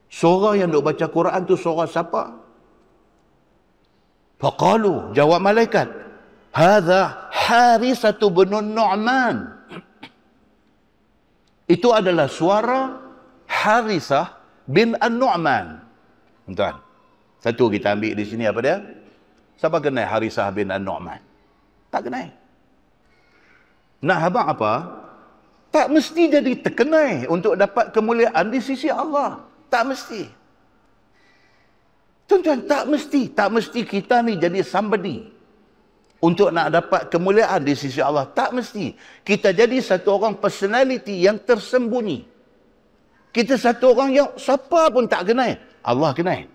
Suara yang duk baca Quran tu suara siapa? Faqalu, jawab malaikat, hadza Harisah bin Nu'man. Itu adalah suara Harisah bin An-Nu'man. Tuan, satu kita ambil di sini apa dia? Siapa kenal Harisah bin An-Nu'man? Tak kenal. Nak habaq apa? Tak mesti jadi terkenal untuk dapat kemuliaan di sisi Allah. Tak mesti. Tuan-tuan, tak mesti. Tak mesti kita ni jadi somebody untuk nak dapat kemuliaan di sisi Allah. Tak mesti. Kita jadi satu orang personality yang tersembunyi. Kita satu orang yang siapa pun tak kenal. Allah kenal.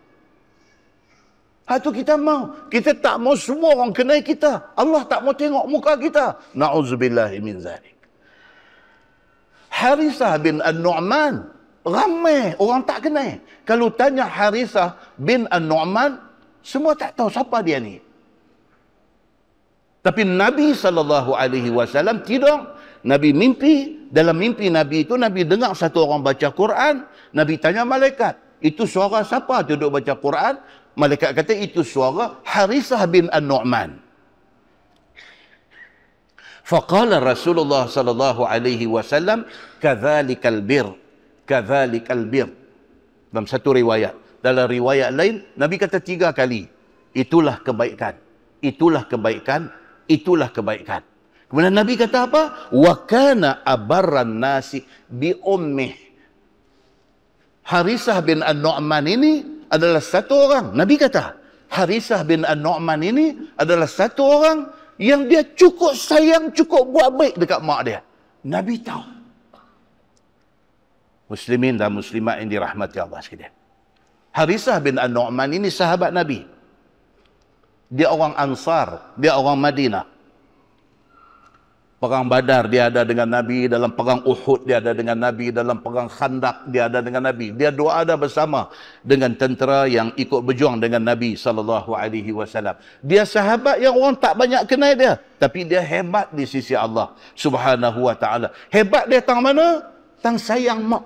Itu kita mau. Kita tak mau semua orang kenal kita. Allah tak mau tengok muka kita. Na'udzubillahi min zalik. Harisah bin An-Nu'man. Ramai orang tak kenal. Kalau tanya Harisah bin An-Nu'man, semua tak tahu siapa dia ni. Tapi Nabi SAW tidak. Nabi mimpi. Dalam mimpi Nabi itu, Nabi dengar satu orang baca Quran. Nabi tanya malaikat, itu suara siapa duduk baca Quran? Malaikat kata, itu suara Harisah bin An-Nu'man. Faqala Rasulullah sallallahu alaihi wasallam, kadzalikal bir, kadzalikal bir. Dalam satu riwayat. Dalam riwayat lain, Nabi kata 3 kali, itulah kebaikan, itulah kebaikan, itulah kebaikan. Kemudian Nabi kata apa? Wa kana abarran nasi bi ummih. Harisah bin An-Nu'man ini adalah satu orang. Nabi kata, Harisah bin An-Nu'man ini adalah satu orang yang dia cukup sayang, cukup buat baik dekat mak dia. Nabi tahu. Muslimin dan muslimat yang dirahmati Allah sekalian. Harisah bin An-Nu'man ini sahabat Nabi. Dia orang Ansar, dia orang Madinah. Perang Badar dia ada dengan Nabi, dalam perang Uhud dia ada dengan Nabi, dalam perang Khandaq dia ada dengan Nabi. Dia dua ada bersama dengan tentera yang ikut berjuang dengan Nabi SAW. Dia sahabat yang orang tak banyak kenal dia, tapi dia hebat di sisi Allah Subhanahu wa taala. Hebat dia tang mana? Tang sayang mak.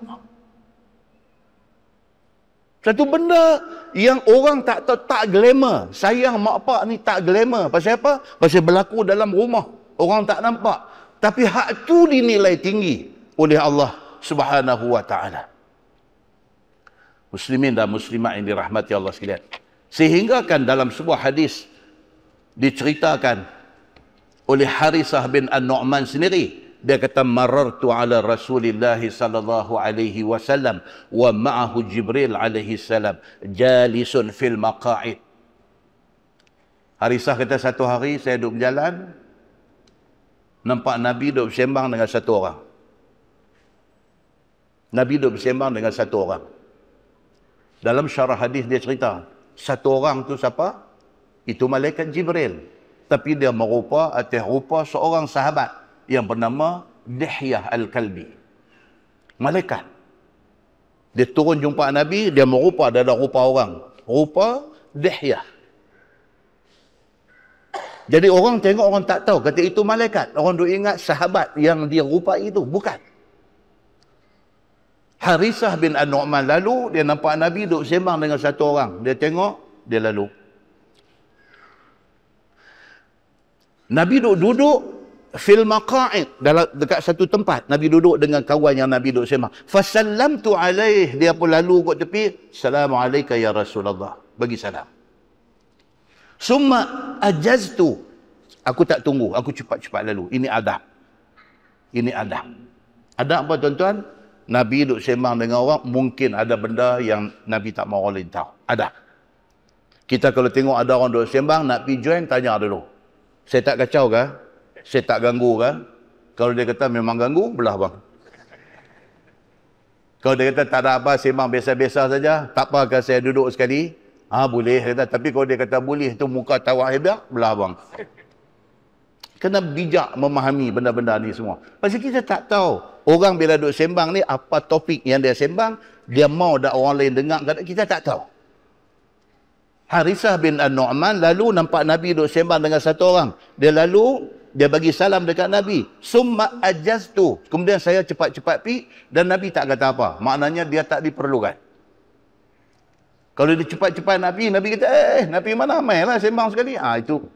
Satu benda yang orang tak tahu, tak glamour. Sayang mak pak ni tak glamour. Pasal apa? Pasal berlaku dalam rumah. Orang tak nampak. Tapi hak tu dinilai tinggi oleh Allah Subhanahu wa taala. Muslimin dan muslimat yang dirahmati Allah sekalian. Sehingga kan dalam sebuah hadis diceritakan oleh Harisah bin An-Nu'man sendiri. Dia kata, marartu ala Rasulillah sallallahu alaihi wasallam wa ma'ahu Jibril alaihi salam jalisun fil maqa'id. Harisah kata, satu hari saya duduk berjalan, nampak Nabi duduk bersembang dengan satu orang. Nabi duduk bersembang dengan satu orang. Dalam syarah hadis dia cerita, satu orang tu siapa? Itu malaikat Jibril. Tapi dia merupa atas rupa seorang sahabat yang bernama Dihyah Al-Kalbi. Malaikat. Dia turun jumpa Nabi, dia merupa dalam rupa orang. Rupa Dihyah. Jadi orang tengok, orang tak tahu, kata itu malaikat. Orang duk ingat sahabat yang dia rupai itu. Bukan. Harisah bin An-Nu'man lalu, dia nampak Nabi duk sembang dengan satu orang. Dia tengok, dia lalu. Nabi duduk fil maqa'id, dekat satu tempat. Nabi duduk dengan kawan yang Nabi duduk sembang. Fasallamtu alaih, dia pun lalu kat tepi. Assalamualaikum ya Rasulullah. Bagi salam. Summa ajaztu, aku tak tunggu, aku cepat-cepat lalu. Ini adab. Ini adab. Adab apa tuan-tuan? Nabi duduk sembang dengan orang, mungkin ada benda yang Nabi tak mahu orang lain tahu. Adab. Kita kalau tengok ada orang duduk sembang, nak pergi join, tanya dulu. Saya tak kacau ke? Saya tak ganggu ke? Kalau dia kata memang ganggu, belah bang. Kalau dia kata tak ada apa, sembang biasa-biasa saja, tak apa ke saya duduk sekali? Boleh kata. Tapi kalau dia kata boleh, tu muka tawak hebat, belah bang. Kena bijak memahami benda-benda ni semua. Pasal kita tak tahu orang bila duduk sembang ni, apa topik yang dia sembang, dia mau dak orang lain dengar, kita tak tahu. Harisah bin An-Nu'man lalu nampak Nabi duduk sembang dengan satu orang. Dia lalu, dia bagi salam dekat Nabi. Summa ajaztu. Kemudian saya cepat-cepat pi dan Nabi tak kata apa. Maknanya dia tak diperlukan. Kalau dia cepat-cepat Nabi kata, Nabi mana mai lah sembang sekali. Itu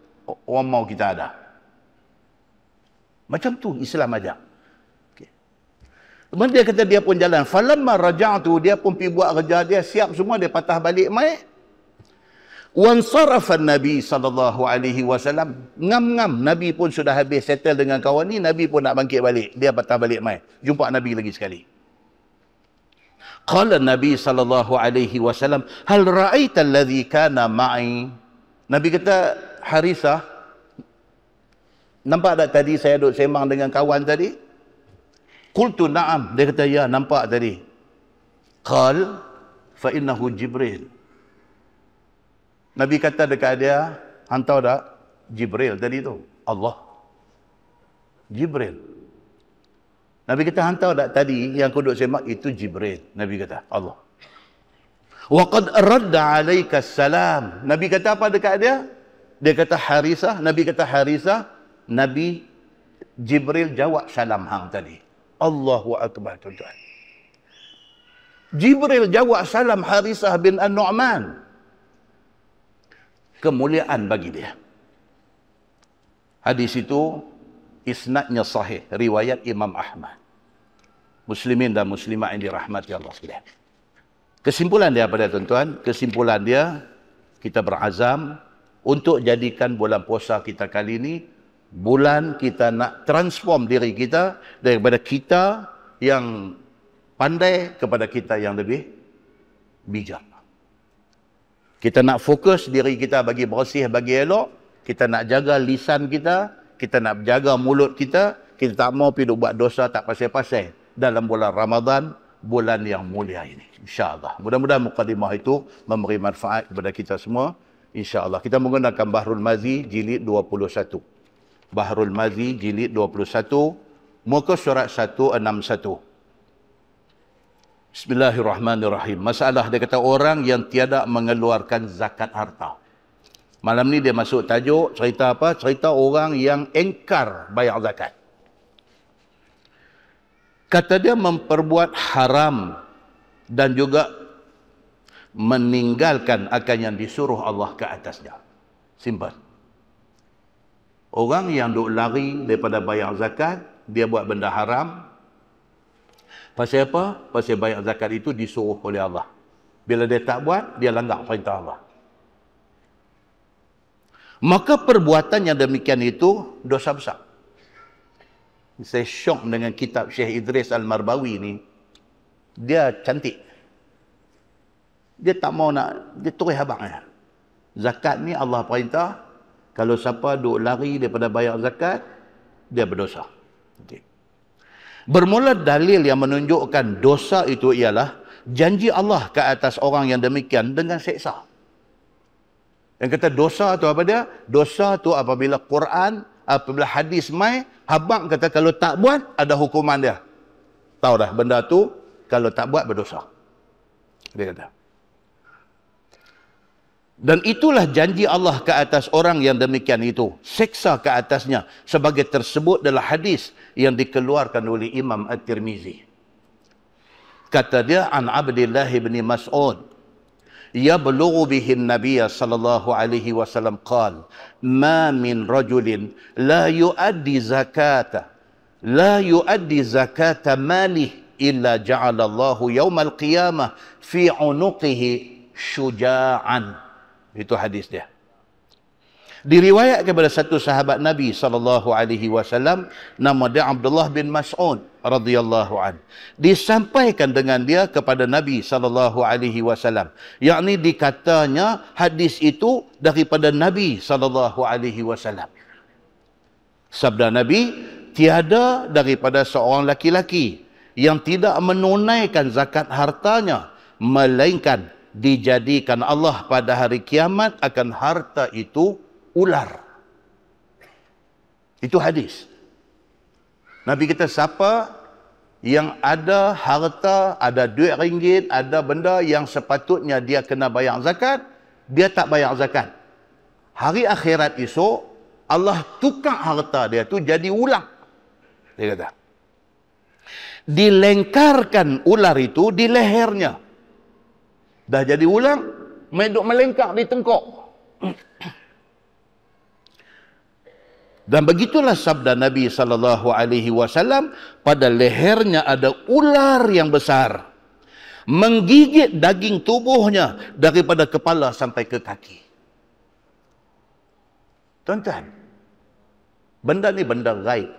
orang mau kita ada. Macam tu Islam ajak. Okay. Kemudian dia kata dia pun jalan. Falamma raja'tu, dia pun pergi buat kerja dia, siap semua, dia patah balik mai. Wansarafa Nabi sallallahu alaihi wasallam. Ngam-ngam Nabi pun sudah habis settle dengan kawan ni, Nabi pun nak bangkit balik. Dia patah balik mai. Jumpa Nabi lagi sekali. Qala Nabi sallallahu alaihi wasallam, "Hal ra'aita alladhi kana ma'i?" Nabi kata, Harisah, nampak tak tadi saya duduk sembang dengan kawan tadi? Qultu na'am. Dia kata, ya, nampak tadi. Qal fa innahu Jibril. Nabi kata dekat dia, hantar tak? Jibril tadi tu. Allah. Jibril. Nabi kata, hantar tak tadi yang aku duduk sembang? Itu Jibril. Nabi kata, Allah. Wa qad radda alaika salam. Nabi kata apa dekat dia? Dia kata Harisah. Nabi kata Harisah. Nabi Jibril jawab salam hang tadi. Allahu Akbar, tuan-tuan. Jibril jawab salam Harisah bin An-Nu'man. Kemuliaan bagi dia. Hadis itu isnadnya sahih, riwayat Imam Ahmad. Muslimin dan muslimat yang dirahmati Allah sekalian. Kesimpulan dia pada tuan-tuan, kesimpulan dia, kita berazam untuk jadikan bulan puasa kita kali ini bulan kita nak transform diri kita daripada kita yang pandai kepada kita yang lebih bijak. Kita nak fokus diri kita bagi bersih, bagi elok. Kita nak jaga lisan kita. Kita nak jaga mulut kita. Kita tak mau pergi buat dosa tak pasal-pasal dalam bulan Ramadan, bulan yang mulia ini. InsyaAllah. Mudah-mudahan mukadimah itu memberi manfaat kepada kita semua. InsyaAllah. Kita menggunakan Bahrul Mazi jilid 21. Bahrul Mazi jilid 21. Muka surat 161. Bismillahirrahmanirrahim. Masalah dia kata orang yang tiada mengeluarkan zakat harta. Malam ni dia masuk tajuk, cerita apa? Cerita orang yang engkar bayar zakat. Kata dia memperbuat haram dan juga meninggalkan akan yang disuruh Allah ke atasnya. Simple. Orang yang duk lari daripada bayar zakat, dia buat benda haram. Pasal apa? Pasal bayar zakat itu disuruh oleh Allah. Bila dia tak buat, dia langgar perintah Allah. Maka perbuatan yang demikian itu dosa besar. Saya syok dengan kitab Syekh Idris Al-Marbawi ni. Dia cantik. Dia tak mau nak, dia tulis abangnya. Zakat ni Allah perintah, kalau siapa duk lari daripada bayar zakat, dia berdosa. Okay. Bermula dalil yang menunjukkan dosa itu ialah janji Allah ke atas orang yang demikian dengan seksa. Yang kata dosa tu apa dia? Dosa tu apabila Quran, apabila hadis mai, habang kata kalau tak buat ada hukuman dia. Tahu dah benda tu kalau tak buat berdosa. Dia kata. Dan itulah janji Allah ke atas orang yang demikian itu. Seksa ke atasnya. Sebagai tersebut dalam hadis yang dikeluarkan oleh Imam At-Tirmizi. Kata dia, An Abdillah bin Mas'ud. Yablughu bihin Nabiya sallallahu alaihi wasallam qal. Ma min rajulin la yuaddi zakata. La yuaddi zakata malih. Illa ja'alallahu yawmal qiyamah fi unuqihi syuja'an. Itu hadis dia. Diriwayatkan kepada satu sahabat Nabi sallallahu alaihi wasallam, nama dia Abdullah bin Mas'ud radhiyallahu an. Disampaikan dengan dia kepada Nabi sallallahu alaihi wasallam. Yakni dikatanya hadis itu daripada Nabi sallallahu alaihi wasallam. Sabda Nabi, tiada daripada seorang laki-laki yang tidak menunaikan zakat hartanya melainkan dijadikan Allah pada hari kiamat akan harta itu ular. Itu hadis. Nabi kata siapa yang ada harta, ada duit ringgit, ada benda yang sepatutnya dia kena bayar zakat, dia tak bayar zakat. Hari akhirat esok, Allah tukar harta dia tu jadi ulang. Dia kata. Dilengkarkan ular itu di lehernya. Dah jadi ulang, duk melengkar di tengkok. Dan begitulah sabda Nabi SAW, pada lehernya ada ular yang besar, menggigit daging tubuhnya daripada kepala sampai ke kaki. Tuan-tuan, benda ni benda gaib.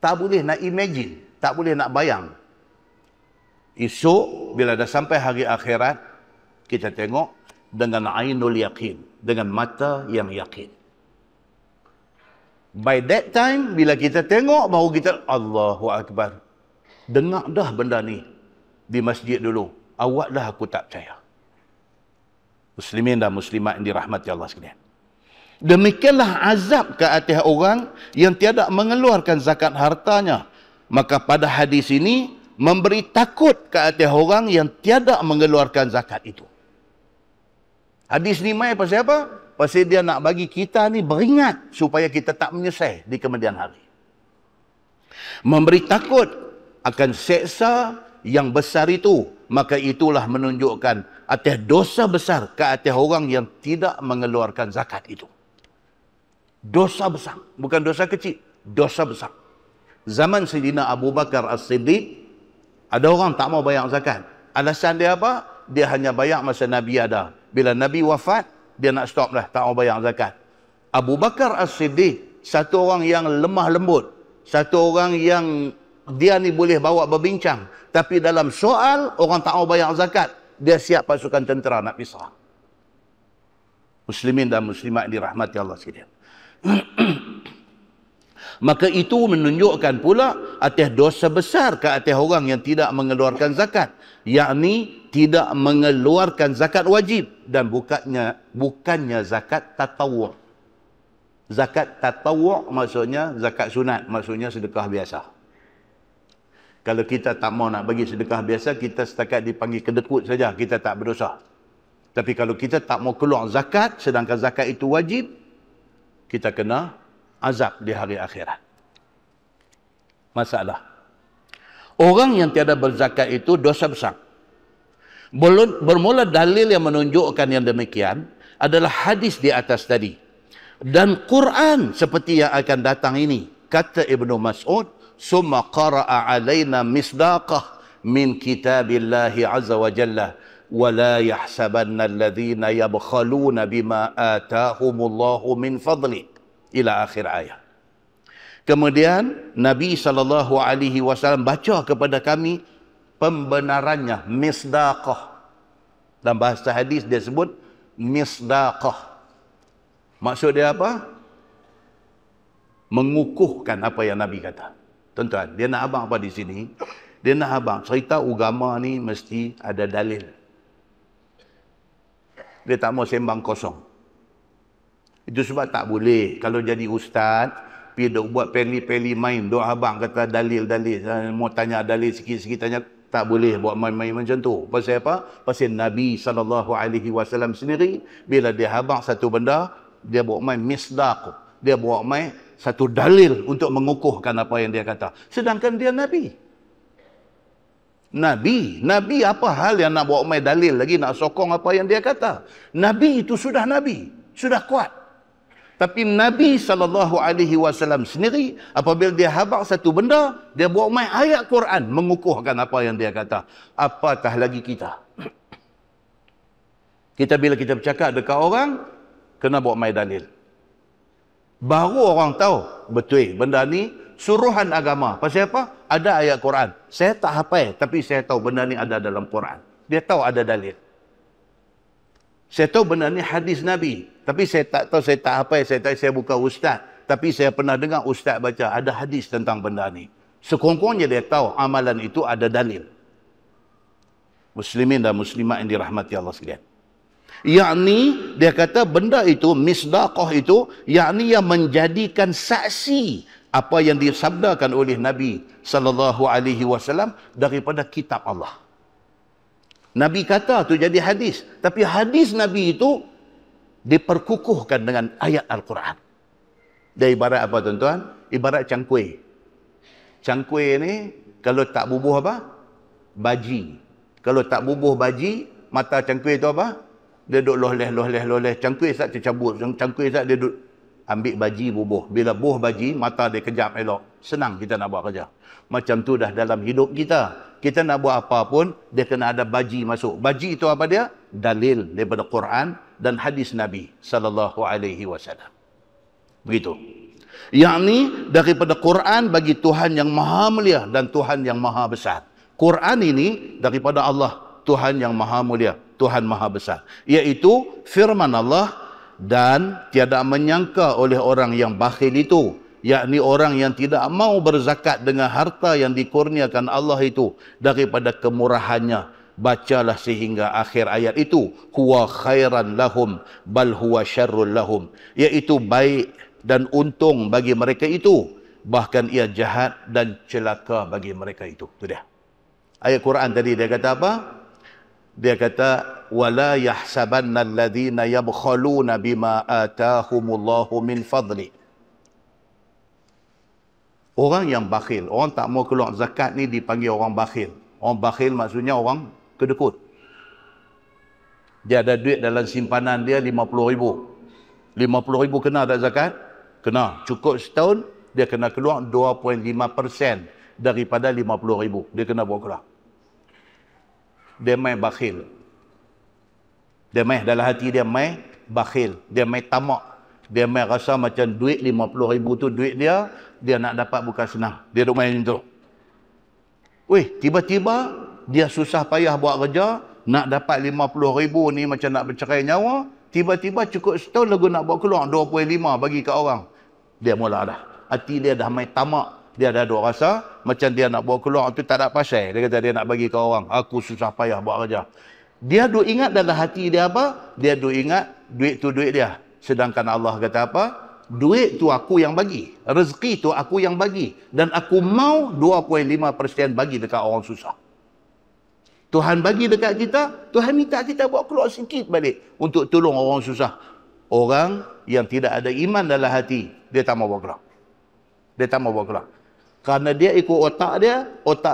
Tak boleh nak imagine, tak boleh nak bayang. Esok, bila dah sampai hari akhirat, kita tengok dengan ainul yakin, dengan mata yang yakin. By that time, bila kita tengok, baru kita, Allahu Akbar. Dengar dah benda ni di masjid dulu. Awak dah aku tak percaya. Muslimin dan muslimat yang dirahmati Allah sekalian. Demikianlah azab ke atas orang yang tiada mengeluarkan zakat hartanya. Maka pada hadis ini, memberi takut ke atas orang yang tiada mengeluarkan zakat itu. Hadis ni mai pasal apa? Pasal dia nak bagi kita ni beringat supaya kita tak menyesal di kemudian hari. Memberi takut akan seksa yang besar itu, maka itulah menunjukkan atas dosa besar ke atas orang yang tidak mengeluarkan zakat itu. Dosa besar, bukan dosa kecil, dosa besar. Zaman Sayyidina Abu Bakar As-Siddiq, ada orang tak mau bayar zakat. Alasan dia apa? Dia hanya bayar masa Nabi ada. Bila Nabi wafat, dia nak stop dah, tak mau bayar zakat. Abu Bakar As-Siddiq, satu orang yang lemah lembut, satu orang yang dia ni boleh bawa berbincang, tapi dalam soal orang tak mau bayar zakat, dia siap pasukan tentera nak pisah. Muslimin dan muslimat dirahmati Allah sekalian. Maka itu menunjukkan pula atas dosa besar ke atas orang yang tidak mengeluarkan zakat, yakni tidak mengeluarkan zakat wajib dan bukannya zakat tatawwu'. Zakat tatawwu' maksudnya zakat sunat, maksudnya sedekah biasa. Kalau kita tak mau nak bagi sedekah biasa, kita setakat dipanggil kedekut saja, kita tak berdosa. Tapi kalau kita tak mau keluar zakat, sedangkan zakat itu wajib, kita kena azab di hari akhirat. Masalah. Orang yang tiada berzakat itu dosa besar. Bermula dalil yang menunjukkan yang demikian adalah hadis di atas tadi. Dan Quran seperti yang akan datang ini. Kata Ibnu Mas'ud, "Summa qara'a 'alaina misdaqah min kitabillahi 'azza wa jalla." وَلَا يَحْسَبَنَّ الَّذِينَ يَبْخَلُونَ بِمَا آتَاهُمُ اللَّهُ مِنْ فَضْلِهِ ila akhir ayat. Kemudian Nabi SAW baca kepada kami pembenarannya, misdaqah. Dalam bahasa hadis dia sebut misdaqah. Maksud dia apa? Mengukuhkan apa yang Nabi kata. Tuan-tuan, dia nak abang apa di sini? Dia nak abang cerita agama ni mesti ada dalil. Dia tak mau sembang kosong. Itu sebab tak boleh. Kalau jadi ustaz, pergi duk buat peli-peli main. Duk abang kata dalil-dalil. Mau tanya dalil sikit-sikit tanya. Tak boleh buat main-main macam tu. Pasal apa? Pasal Nabi SAW sendiri, bila dia abang satu benda, dia buat main misdaq. Dia buat main satu dalil untuk mengukuhkan apa yang dia kata. Sedangkan dia Nabi. Nabi apa hal yang nak buat main dalil lagi, nak sokong apa yang dia kata. Nabi itu sudah Nabi. Sudah kuat. Tapi Nabi SAW sendiri, apabila dia habaq satu benda, dia buat main ayat Quran mengukuhkan apa yang dia kata. Apatah lagi kita. Bila kita bercakap dekat orang, kena buat main dalil. Baru orang tahu, betul, benda ni suruhan agama. Pasal apa? Ada ayat Quran. Saya tak hafal, tapi saya tahu benda ni ada dalam Quran. Dia tahu ada dalil. Saya tahu benda ni hadis Nabi. Tapi saya tak tahu, saya tak hafal, saya bukan ustaz. Tapi saya pernah dengar ustaz baca, ada hadis tentang benda ni. Sekurang-kurangnya dia tahu amalan itu ada dalil. Muslimin dan muslimat yang dirahmati Allah sekalian. Yakni, dia kata benda itu, misdaqah itu, yakni yang menjadikan saksi apa yang disabdakan oleh Nabi SAW daripada kitab Allah. Nabi kata tu jadi hadis. Tapi hadis Nabi itu diperkukuhkan dengan ayat Al-Quran. Dia ibarat apa tuan-tuan? Ibarat cangkui. Cangkui ni kalau tak bubuh apa? Baji. Kalau tak bubuh baji, mata cangkui tu apa? Dia duduk loleh. Cangkui sat tercabut. Cangkui sat dia duduk ambil baji bubuh. Bila bubuh baji, mata dia kejap elok. Senang kita nak buat kerja. Macam tu dah dalam hidup kita. Kita nak buat apa pun, dia kena ada baji masuk. Baji itu apa dia? Dalil daripada Quran dan hadis Nabi sallallahu alaihi wasallam. Begitu. Yakni daripada Quran bagi Tuhan yang maha mulia dan Tuhan yang maha besar. Quran ini daripada Allah, Tuhan yang maha mulia, Tuhan maha besar. Iaitu firman Allah, dan tiada menyangka oleh orang yang bakhil itu, yakni orang yang tidak mau berzakat dengan harta yang dikurniakan Allah itu daripada kemurahannya. Bacalah sehingga akhir ayat itu. Huwa khairan lahum bal huwa syarrul lahum. Iaitu baik dan untung bagi mereka itu, bahkan ia jahat dan celaka bagi mereka itu. Itu dia. Ayat Quran tadi dia kata apa? Dia kata wala yahsabanna alladhina yabkhaluna bima atahumullahu min fadli. Orang yang bakhil, orang tak mau keluar zakat ni dipanggil orang bakhil. Orang bakhil maksudnya orang kedekut. Dia ada duit dalam simpanan dia 50,000. 50,000 kena tak zakat? Kena. Cukup setahun, dia kena keluar 2.5% daripada 50,000. Dia kena bawa keluar. Dia main bakhil. Dia main dalam hati dia main bakhil. Dia main tamak. Dia main rasa macam duit 50,000 tu duit dia nak dapat bukan senang. Dia duk main macam tu. Weh, tiba-tiba dia susah payah buat kerja, nak dapat 50,000 ni macam nak bercerai nyawa, tiba-tiba cukup setahun lagu nak buat keluar 2.5 bagi kat orang. Dia mula dah. Hati dia dah main tamak. Dia dah duk rasa macam dia nak bawa keluar tu tak ada pasal. Dia kata dia nak bagi ke orang. Aku susah payah buat kerja. Dia duk ingat dalam hati dia apa? Dia duk ingat duit tu duit dia. Sedangkan Allah kata apa? Duit tu aku yang bagi. Rezeki tu aku yang bagi. Dan aku mau 2.5% bagi dekat orang susah. Tuhan bagi dekat kita, Tuhan minta kita buat keluar sikit balik untuk tolong orang susah. Orang yang tidak ada iman dalam hati, dia tak mau buat keluar. Dia tak mau buat keluar. Kerana dia ikut otak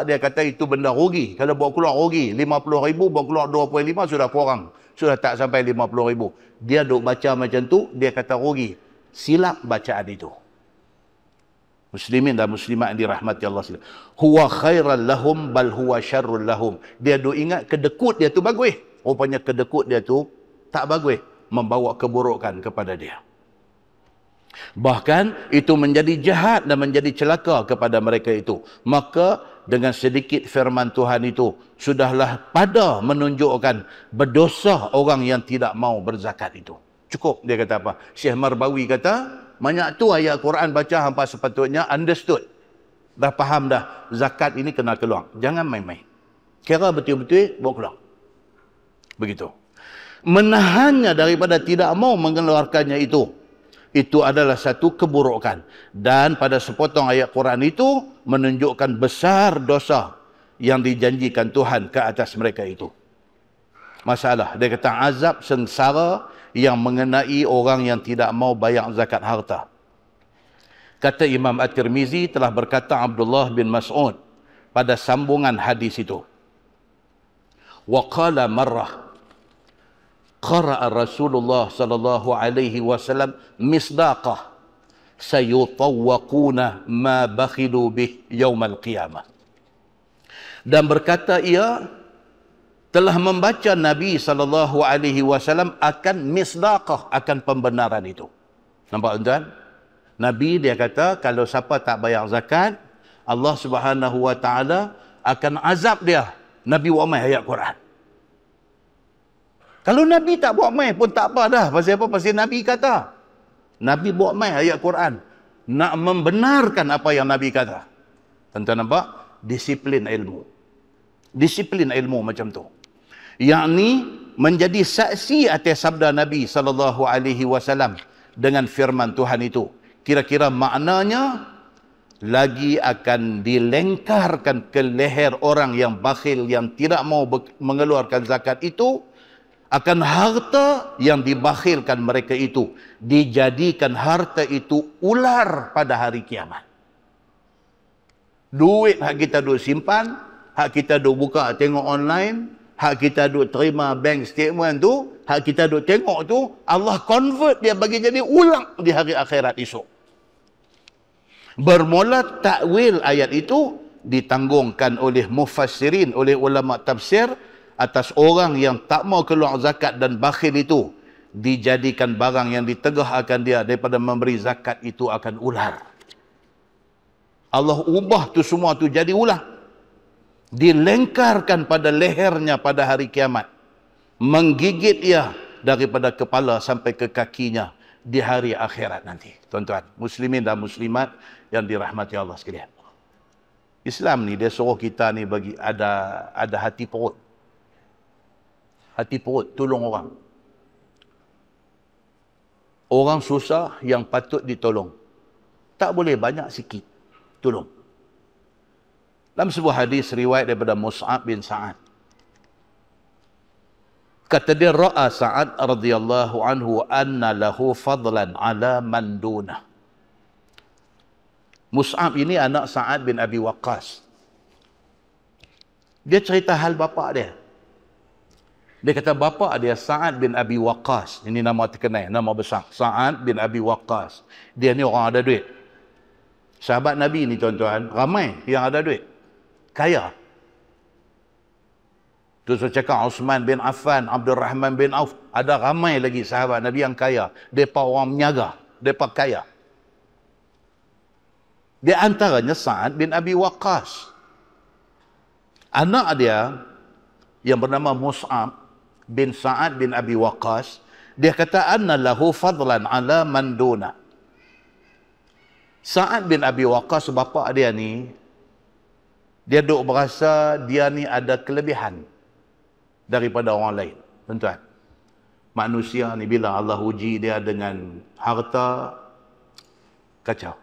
dia kata itu benda rugi. Kalau bawa keluar rugi, 50,000 bawa keluar 2.5 sudah kurang. Sudah tak sampai 50,000. Dia duk baca macam tu, dia kata rugi. Silap bacaan itu. Muslimin dan muslimat yang dirahmati Allah sekalian. Huwa khairan lahum bal huwa syarrul lahum. Dia duk ingat kedekut dia tu bagus. Rupanya kedekut dia tu tak bagus. Membawa keburukan kepada dia. Bahkan itu menjadi jahat dan menjadi celaka kepada mereka itu. Maka dengan sedikit firman Tuhan itu sudahlah pada menunjukkan berdosa orang yang tidak mau berzakat itu. Cukup dia kata apa? Syekh Marbawi kata banyak tu ayat Quran baca hampa sepatutnya understood. Dah faham dah zakat ini kena keluar. Jangan main-main. Kira betul-betul bawa keluar. Begitu. Menahannya daripada tidak mau mengeluarkannya itu adalah satu keburukan. Dan pada sepotong ayat Quran itu menunjukkan besar dosa yang dijanjikan Tuhan ke atas mereka itu. Masalah, dia kata azab sengsara yang mengenai orang yang tidak mau bayar zakat harta. Kata Imam At-Tirmizi telah berkata Abdullah bin Mas'ud pada sambungan hadis itu. Wa qala marrah qara'a Rasulullah sallallahu alaihi wasallam misdaqah sayutawwaquna ma bakhilu bih yaumal qiyamah. Dan berkata ia telah membaca Nabi sallallahu alaihi wasallam akan misdaqah, akan pembenaran itu. Nampak tuan? Nabi dia kata kalau siapa tak bayar zakat, Allah Subhanahu wa taala akan azab dia. Nabi buat main ayat Quran. Kalau Nabi tak buat main pun tak apa dah. Pasal apa? Pasal Nabi kata. Nabi buat main ayat Quran. Nak membenarkan apa yang Nabi kata. Tuan-tuan nampak? Disiplin ilmu. Disiplin ilmu macam tu. Yakni menjadi saksi atas sabda Nabi SAW dengan firman Tuhan itu. Kira-kira maknanya lagi akan dilengkarkan ke leher orang yang bakhil, yang tidak mau mengeluarkan zakat itu, akan harta yang dibakhilkan mereka itu, dijadikan harta itu ular pada hari kiamat. Duit hak kita duk simpan, hak kita duk buka tengok online, hak kita duk terima bank statement tu, hak kita duk tengok tu, Allah convert dia bagi jadi ulang di hari akhirat esok. Bermula takwil ayat itu ditanggungkan oleh mufassirin, oleh ulama tafsir, atas orang yang tak mau keluar zakat dan bakhil itu, dijadikan barang yang ditegah akan dia daripada memberi zakat itu akan ular. Allah ubah tu semua tu jadi ular, dilengkarkan pada lehernya pada hari kiamat, menggigit ia daripada kepala sampai ke kakinya di hari akhirat nanti. Tuan-tuan, muslimin dan muslimat yang dirahmati Allah sekalian, Islam ni dia suruh kita ni bagi ada hati perut. Hati perut, tolong orang. Orang susah yang patut ditolong. Tak boleh banyak, sikit. Tolong. Dalam sebuah hadis riwayat daripada Mus'ab bin Sa'ad, kata dia, ra'a Sa'ad radhiyallahu anhu anna lahu fadlan ala man dunah. Mus'ab ini anak Sa'ad bin Abi Waqqas. Dia cerita hal bapa dia. Dia kata bapa dia Sa'ad bin Abi Waqqas. Ini nama terkenal, nama besar. Sa'ad bin Abi Waqqas. Dia ni orang ada duit. Sahabat Nabi ni tuan-tuan, ramai yang ada duit. Kaya. Tu saya cakap Uthman bin Affan, Abdul Rahman bin Auf. Ada ramai lagi sahabat Nabi yang kaya. Mereka orang menyaga. Mereka kaya. Di antaranya Sa'ad bin Abi Waqqas. Anak dia yang bernama Mus'ab bin Sa'ad bin Abi Waqqas, dia kata anna lahu fadlan ala man duna. Sa'ad bin Abi Waqqas, bapa dia ni, dia duk berasa dia ni ada kelebihan daripada orang lain. Tuan-tuan, manusia ni bila Allah uji dia dengan harta, kacau.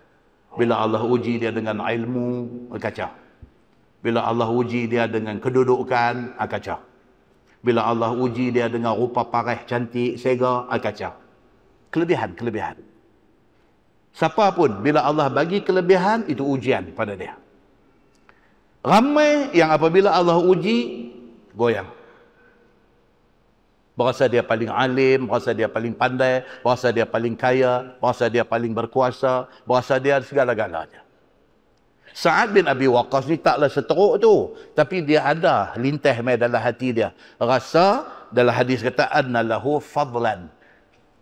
Bila Allah uji dia dengan ilmu, kacau. Bila Allah uji dia dengan kedudukan, kacau. Bila Allah uji dia dengan rupa pareh, cantik, sega, kacau. Kelebihan. Siapa pun, bila Allah bagi kelebihan, itu ujian pada dia. Ramai yang apabila Allah uji, goyang. Berasa dia paling alim, berasa dia paling pandai, berasa dia paling kaya, berasa dia paling berkuasa, berasa dia segala-galanya. Sa'ad bin Abi Waqqas ni taklah seteruk tu, tapi dia ada lintah mai dalam hati dia. Rasa, dalam hadis kata anna lahu fadlan.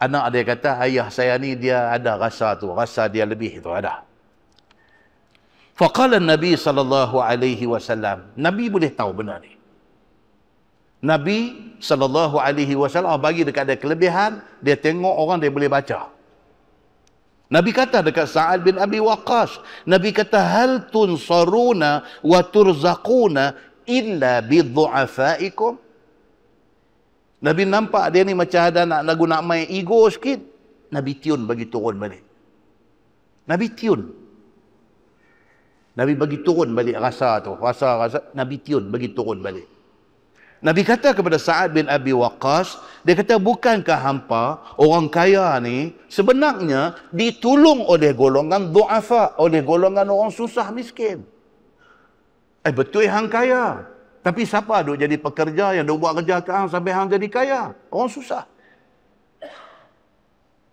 Anak dia kata, ayah saya ni dia ada rasa tu, rasa dia lebih tu ada. Faqala Nabi sallallahu alaihi wasallam, Nabi boleh tahu benar ni. Nabi sallallahu alaihi wasallam bagi dekat dia kelebihan, dia tengok orang dia boleh baca. Nabi kata dekat Sa'ad bin Abi Waqqas, Nabi kata hal tunsaruna wa turzaquna illa bidhu'afaikum. Nabi nampak dia ni macam ada nak guna main ego sikit, Nabi tiun bagi turun balik. Nabi tiun. Nabi bagi turun balik rasa tu, rasa Nabi tiun bagi turun balik. Nabi kata kepada Sa'ad bin Abi Waqqas, dia kata, bukankah hampa orang kaya ni sebenarnya ditolong oleh golongan du'afa, oleh golongan orang susah miskin. Betul hang kaya. Tapi siapa duk jadi pekerja yang duk buat kerja ke hang sampai hang jadi kaya? Orang susah.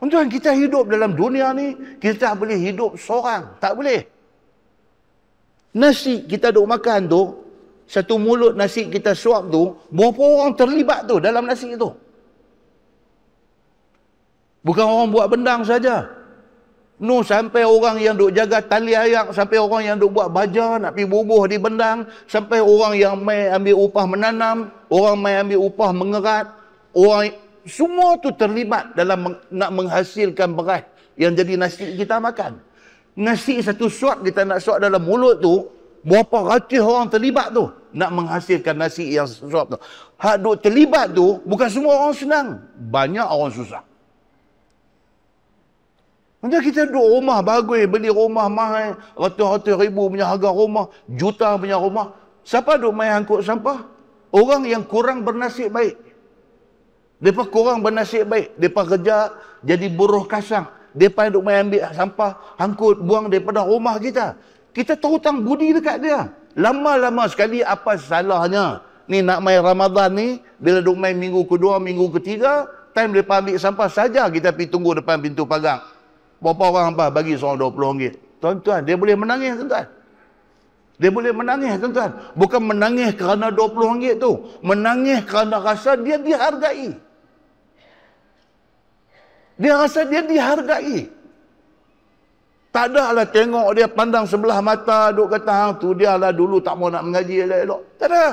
Tuan, kita hidup dalam dunia ni, kita tak boleh hidup seorang. Tak boleh. Nasi kita duk makan tu, satu mulut nasi kita suap tu, berapa orang terlibat tu dalam nasi itu? Bukan orang buat bendang saja. No, sampai orang yang duk jaga tali ayak, sampai orang yang duk buat baja nak pergi bubuh di bendang, sampai orang yang mai ambil upah menanam, orang mai ambil upah mengerat, orang semua tu terlibat dalam nak menghasilkan beras yang jadi nasi kita makan. Nasi satu suap kita nak suap dalam mulut tu, berapa ratus orang terlibat tu nak menghasilkan nasi yang suap tu. Hak duk terlibat tu bukan semua orang senang, banyak orang susah. Macam kita duduk rumah bagus, beli rumah mahal, ratus-ratus ribu punya harga rumah, juta punya rumah. Siapa duduk main angkut sampah? Orang yang kurang bernasib baik. Mereka kurang bernasib baik. Mereka kerja jadi buruh kasang. Mereka duduk main ambil sampah, angkut, buang daripada rumah kita. Kita terhutang budi dekat dia. Lama-lama sekali apa salahnya? Ni nak main Ramadan ni, bila duduk main minggu kedua, minggu ketiga, time mereka ambil sampah saja kita pergi tunggu depan pintu pagang. Berapa orang apa bagi seorang RM20. Tuan-tuan, dia boleh menangis, tuan-tuan. Dia boleh menangis, tuan-tuan. Bukan menangis kerana RM20 tu. Menangis kerana rasa dia dihargai. Dia rasa dia dihargai. Tak ada lah tengok dia pandang sebelah mata, duk kata hang tu dia lah dulu tak mau nak mengaji elok-elok. Tak ada.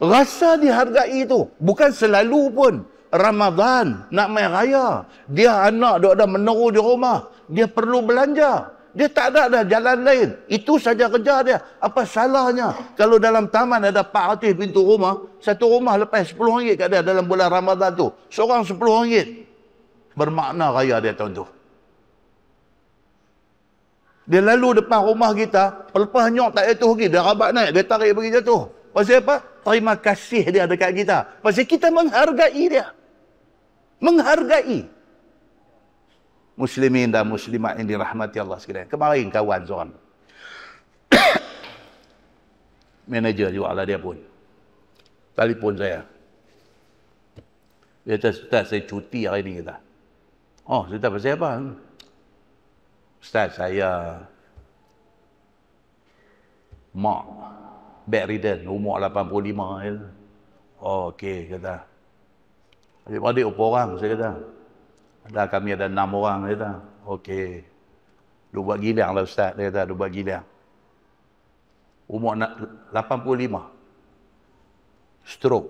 Rasa dihargai tu. Bukan selalu pun. Ramadan, nak main raya. Dia anak duk ada meneru di rumah. Dia perlu belanja. Dia tak ada dah jalan lain. Itu saja kerja dia. Apa salahnya? Kalau dalam taman ada 400 pintu rumah, satu rumah lepas RM10 kat dia dalam bulan Ramadan tu. Seorang RM10. Bermakna raya dia tahun tu. Dia lalu depan rumah kita, lepas nyok tak jatuh lagi. Dia rabat naik, dia tarik pergi jatuh. Pasal apa? Terima kasih dia dekat kita. Pasal kita menghargai dia. Menghargai. Muslimin dan muslimat yang dirahmati Allah sekalian. Kemarin kawan seorang. Manager juga lah dia pun. Telefon saya. Dia kata, Ustaz saya cuti hari ni kata. Oh, Ustaz pasal apa? Ustaz saya mak bedridden, umur 85 je. Oh, okey kata. Adik-adik berapa orang? Saya kata. Ada kami ada 6 orang, dia kata. Okey. Dia buat gilang lah Ustaz, dia kata. Dia buat gilang. Umur 85. Stroke.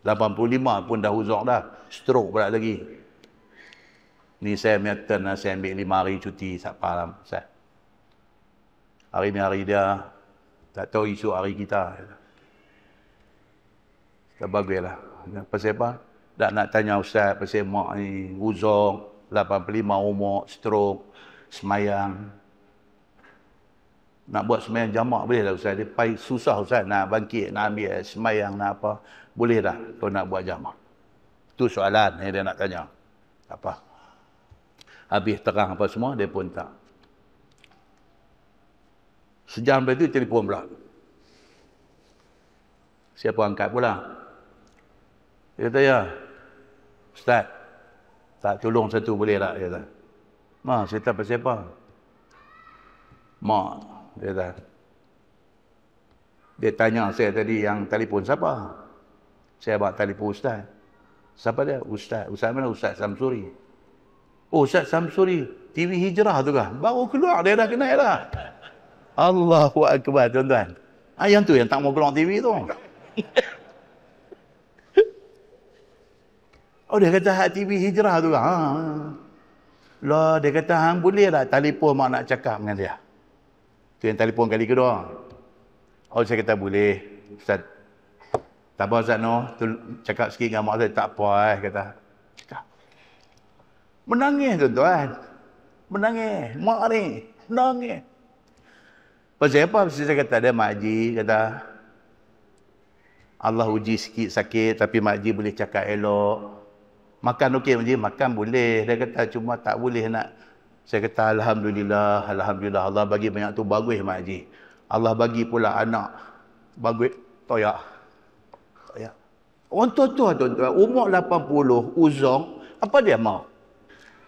85 pun dah uzur dah. Stroke pula lagi. Ni saya punya turn lah, saya ambil 5 hari cuti. Tak faham, Ustaz. Hari ni hari dia. Tak tahu isu hari kita. Tak baguslah. Pasal apa? Tak nak tanya Ustaz pasal mak ni uzur, 85 umur, stroke, semayang. Nak buat semayang jamak boleh tak Ustaz? Dia susah Ustaz nak bangkit, nak ambil semayang, nak apa. Boleh tak kalau nak buat jamak? Itu soalan yang dia nak tanya. Apa? Habis terang apa semua, dia pun tak. Sejam lepas itu telefon pula. Siapa angkat pula? Dia kata, ya, Ustaz, tak tolong satu boleh tak? Dia kata, Ma, saya tak pasal apa? Mak, dia kata. Dia tanya saya tadi yang telefon siapa? Saya buat telefon Ustaz. Siapa dia? Ustaz. Ustaz mana? Ustaz Samsuri. Oh, Ustaz Samsuri. TV Hijrah tu kah? Baru keluar, dia dah kenal dah. Allahu Akbar, tuan-tuan. Yang tu yang tak mau keluar TV tu. Oh, dia kata hak TV Hijrah tu kan. Lah, dia kata hang boleh tak telefon mak nak cakap dengan dia. Tu yang telefon kali kedua. Oh, saya kata boleh. Ustaz. Tak apa Ustaz no, tu cakap sikit dengan mak saya tak apa kata. Cakap. Menangis tuan-tuan. Menangis. Mak ni menangis. Pasal apa? Pasal saya kata dia Mak Haji kata Allah uji sikit sakit tapi Mak Haji boleh cakap elok. Makan okey Mak Haji, makan boleh. Dia kata cuma tak boleh nak. Saya kata Alhamdulillah, Alhamdulillah Allah bagi banyak tu bagus Mak Haji. Allah bagi pula anak bagus toyak. Toyak. Orang tua-tua tuan-tuan, umur 80, uzur, apa dia mau?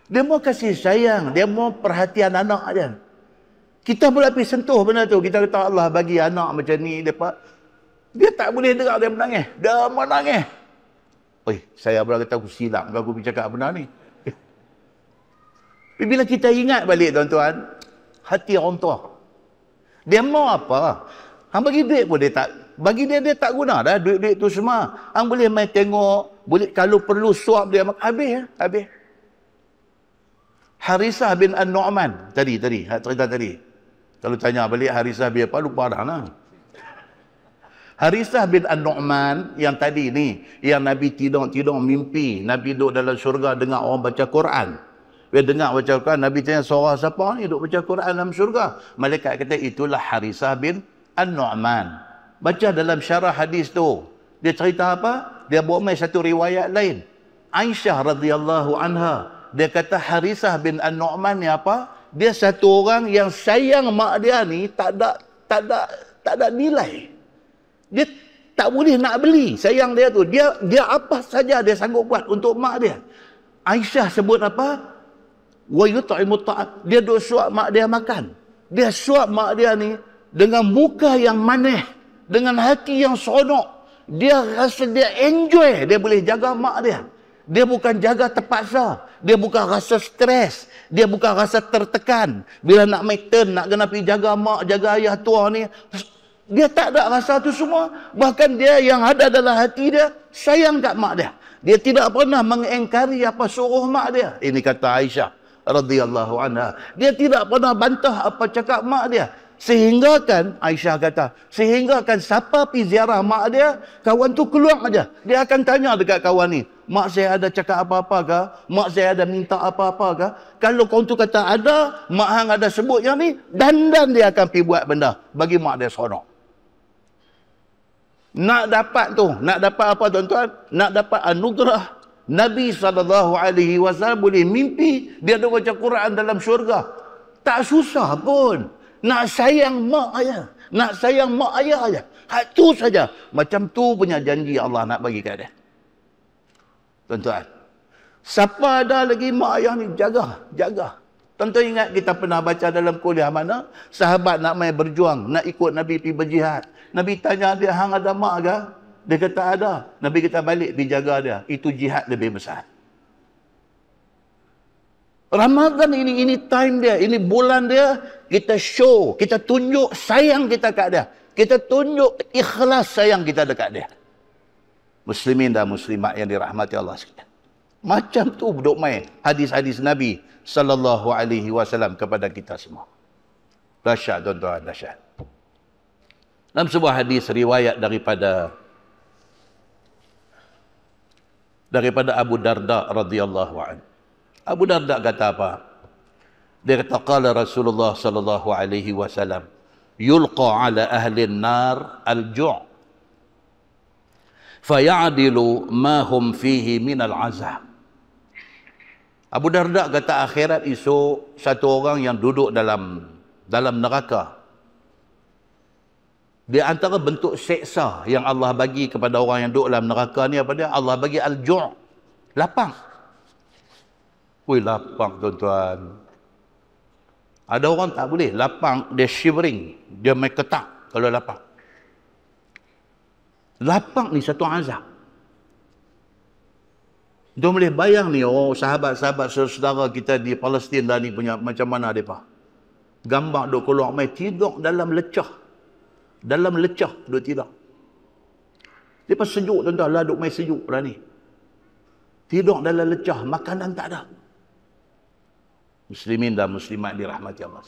Dia mau kasih sayang, dia mau perhatian anak aja. Kita pula pergi sentuh benda tu. Kita kata Allah bagi anak macam ni. Dia tak boleh dengar dia menangis. Dia menangis. Oi, saya pula kata aku silap. Aku pergi cakap benda ni. Bila kita ingat balik tuan-tuan. Hati orang tua. Dia mau apa? Hang bagi duit pun dia tak. Bagi dia tak guna dah. Duit-duit tu semua. Hang boleh main tengok. Boleh kalau perlu suap dia. Habis. Habis. Harisah bin An-Nu'man. Tadi. Cerita tadi. Kalau tanya balik Harisah bin apa, lupa dah lah. Harisah bin An-Nu'man yang tadi ni, yang Nabi tidur mimpi, Nabi duduk dalam syurga dengar orang baca Quran. Dia dengar baca Quran, Nabi tanya, suara siapa ni duduk baca Quran dalam syurga? Malaikat kata, itulah Harisah bin An-Nu'man. Baca dalam syarah hadis tu, dia cerita apa? Dia bawa mai satu riwayat lain. Aisyah radhiyallahu anha, dia kata Harisah bin An-Nu'man ni apa? Dia satu orang yang sayang mak dia ni tak ada nilai. Dia tak boleh nak beli sayang dia tu. Dia apa saja dia sanggup buat untuk mak dia. Aisyah sebut apa? Wa yut'imu ta'am. Dia duk suap mak dia makan. Dia suap mak dia ni dengan muka yang manis, dengan hati yang seronok. Dia rasa dia enjoy, dia boleh jaga mak dia. Dia bukan jaga terpaksa. Dia bukan rasa stres. Dia bukan rasa tertekan. Bila nak make turn, nak kena pergi jaga mak, jaga ayah tua ni, dia tak ada rasa tu semua. Bahkan dia yang ada dalam hati dia, sayang kat mak dia. Dia tidak pernah mengingkari apa suruh mak dia. Ini kata Aisyah radhiyallahu anha. Dia tidak pernah bantah apa cakap mak dia. Sehingga kan, Aisyah kata, sehingga kan siapa pergi ziarah mak dia, kawan tu keluar aja. Dia akan tanya dekat kawan ni, mak saya ada cakap apa-apa kah? Mak saya ada minta apa-apa kah? Kalau kawan tu kata ada, mak hang ada sebut yang ni, dandan dia akan pergi buat benda bagi mak dia seronok. Nak dapat tu, nak dapat apa tuan-tuan? Nak dapat anugerah Nabi SAW boleh mimpi dia ada baca Quran dalam syurga. Tak susah pun. Nak sayang mak ayah, nak sayang mak ayah aja. Hak tu saja. Macam tu punya janji Allah nak bagi kat dia. Tuan-tuan, siapa ada lagi mak ayah ni, jaga. Tuan-tuan ingat kita pernah baca dalam kuliah mana? Sahabat nak main berjuang, nak ikut Nabi pergi berjihad. Nabi tanya dia, hang ada mak ke? Dia kata ada. Nabi kata balik pergi jaga dia. Itu jihad lebih besar. Ramadan ini time dia, ini bulan dia, kita show, kita tunjuk sayang kita kat dia. Kita tunjuk ikhlas sayang kita dekat dia. Muslimin dan muslimat yang dirahmati Allah sekalian. Macam tu duk main hadis-hadis Nabi sallallahu alaihi wasallam kepada kita semua. Dahsyat tuan-tuan, dahsyat. Dalam sebuah hadis riwayat daripada Abu Darda radhiyallahu anhu. Abu Darda kata apa? Dia kata qala Rasulullah sallallahu alaihi wasallam, yulqa ala ahli an-nar al-ju' fayadilu ma hum fihi min al-azab. Abu Darda kata akhirat esok satu orang yang duduk dalam neraka. Di antara bentuk seksa yang Allah bagi kepada orang yang duduk dalam neraka ni apa dia? Allah bagi al-ju', lapang. Woi, lapang tuan-tuan. Ada orang tak boleh lapang, dia shivering, dia main ketak kalau lapang. Lapang ni satu azab. Dia boleh bayang ni, oh sahabat-sahabat saudara kita di Palestin dah ni punya macam mana mereka. Gambar duk keluar mai tidur dalam lecah. Dalam lecah duk tidur. Mereka sejuk tuan-tuan, lah duk mai sejuk lah ni. Tidur dalam lecah, makanan tak ada. Muslimin dan muslimat dirahmati Allah.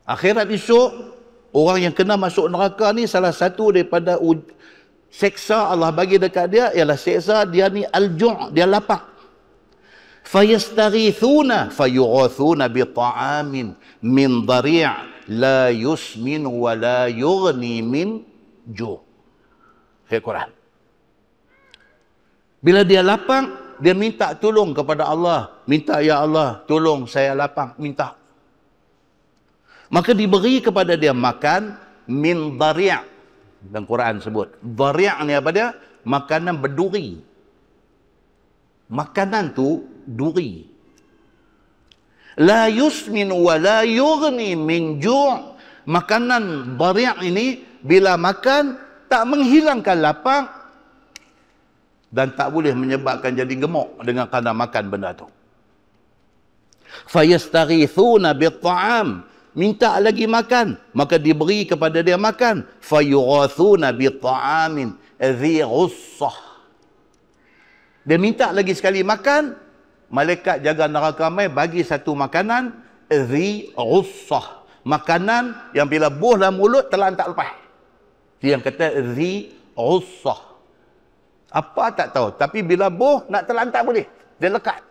Akhirat esok, orang yang kena masuk neraka ni salah satu daripada seksa Allah bagi dekat dia ialah seksa dia ni al-ju', dia lapang. Fayastaghithuna fayughathuna bi ta'amin min dhari' la yusmin wa la yughni min ju'. Ayat Quran. Bila dia lapang, dia minta tolong kepada Allah. Minta, ya Allah, tolong saya lapang. Minta. Maka diberi kepada dia makan min dhari'. Dan Quran sebut. Dhari' ni apa dia? Makanan berduri. Makanan tu duri. La yusmin wa la yughni min ju'. Makanan dhari' ini bila makan tak menghilangkan lapang dan tak boleh menyebabkan jadi gemuk dengan kerana makan benda tu. Fayastaghithuna bit-ta'am, minta lagi makan, maka diberi kepada dia makan. Fayughathuna bit-ta'amin dhi ghussah. Dia minta lagi sekali makan, malaikat jaga neraka mai bagi satu makanan dhi ghussah, makanan yang bila buh dalam mulut telan tak lepas. Dia yang kata zi ussah. Apa tak tahu. Tapi bila boh nak terlantar boleh. Dia lekat.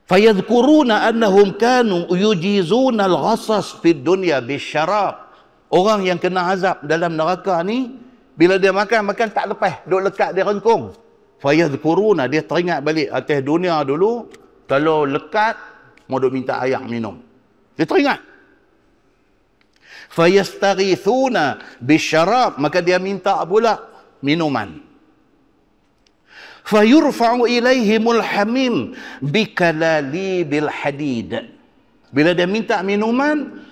Fayadhkuruna annahum kanu yujizuna al-ghasas fid dunya bisyarab. Orang yang kena azab dalam neraka ni, bila dia makan tak lepas, duk lekat dia rengkung. Fayadhkuruna, dia teringat balik atas dunia dulu, kalau lekat mau duk minta air minum. Dia teringat. Fayastaghithuna bisyarab, maka dia minta pula minuman. Fayurfa'u ilaihimul hamim bikalalibil hadid. Bila dia minta minuman,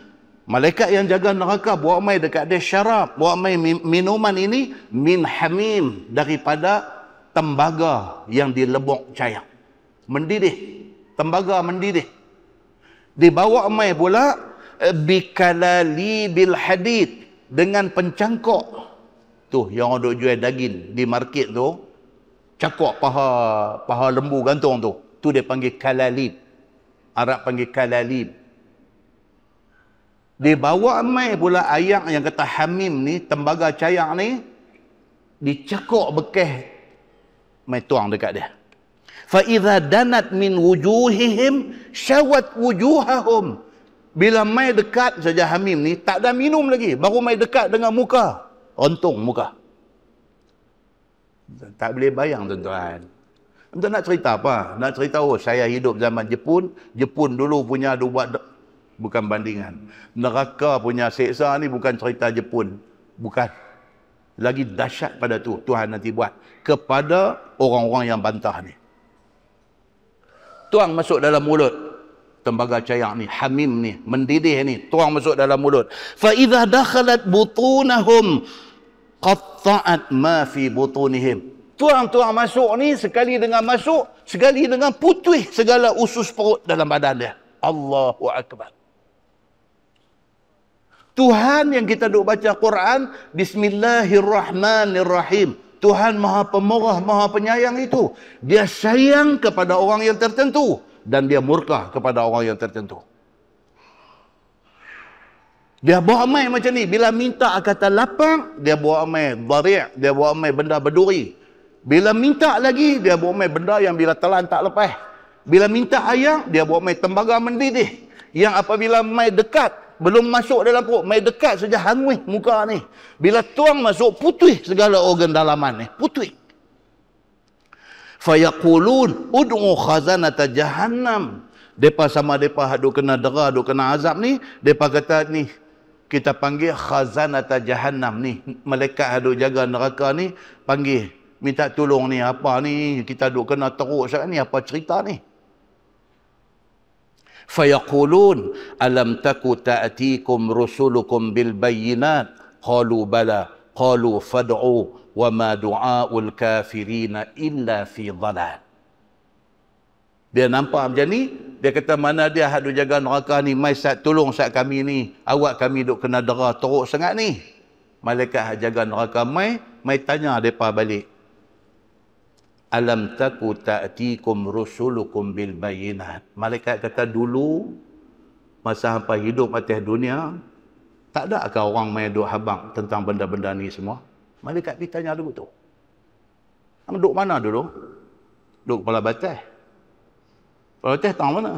malaikat yang jaga neraka bawa mai dekat dia syarab, bawa mai minuman ini min hamim, daripada tembaga yang dilebok cahaya. Mendidih, tembaga mendidih. Dibawa mai pula bikalalibil hadid, dengan pencangkok. Tu yang orang duk jual daging di market tu, cakok paha lembu gantung tu dia panggil kalalib. Arab panggil kalalib. Dia bawa mai pula ayak yang kata hamim ni, tembaga cayak ni, dicakok bekas mai tuang dekat dia. Fa idza danat min wujuhihim syawat wujuhahum. Bila mai dekat saja hamim ni, tak ada minum lagi, baru mai dekat dengan muka, rentung muka. Tak boleh bayang tuan-tuan. Tuan nak cerita apa? Nak cerita, oh saya hidup zaman Jepun. Jepun dulu punya buat, bukan bandingan. Neraka punya seksa ni bukan cerita Jepun. Bukan. Lagi dahsyat pada tu. Tuhan nanti buat kepada orang-orang yang bantah ni. Tuang masuk dalam mulut tembaga cayak ni, hamim ni, mendidih ni, tuang masuk dalam mulut. Fa idza dakhalat butunahum qatta'at ma fi butunihim. Tuang-tuang masuk ni, sekali dengan masuk, sekali dengan putih segala usus perut dalam badan dia. Allahu Akbar. Tuhan yang kita duk baca Quran, Bismillahirrahmanirrahim. Tuhan Maha Pemurah, Maha Penyayang itu. Dia sayang kepada orang yang tertentu dan dia murka kepada orang yang tertentu. Dia bawa mai macam ni. Bila minta kata lapang, dia bawa mai dhari', dia bawa mai benda berduri. Bila minta lagi, dia bawa mai benda yang bila telan tak lepas. Bila minta air, dia bawa mai tembaga mendidih. Yang apabila mai dekat, belum masuk dalam perut, mai dekat saja hangus muka ni. Bila tuang masuk, putih segala organ dalaman ni. Putih. Fayaqulun ud'u khazanata jahannam. Depa sama depa duk kena dera, duk kena azab ni, depa kata ni, kita panggil khazanata jahannam ni, malaikat duk jaga neraka ni, panggil minta tolong ni, apa ni kita duk kena teruk sangat ni, apa cerita ni? Fayaqulun alam taku ta'tikum rusulukum bil bayyinat qalu bala qalu fad'u wa ma du'aul kafirina illa fi dhalal. Dia nampak macam ni, dia kata mana dia hadu jaga neraka ni, mai sat tolong sat kami ni, awak kami duk kena dera teruk sangat ni. Malaikat jaga neraka mai tanya depa balik. Alam taku ta'tikum rusulukum bil bayyinat. Malaikat kata dulu masa hampa hidup atas dunia, tak ada ke orang mai duk habang tentang benda-benda ni semua? Malaikat pergi tanya dulu tu. Hang duk mana dulu? Duk kepala batas. Kepala batas tahu mana?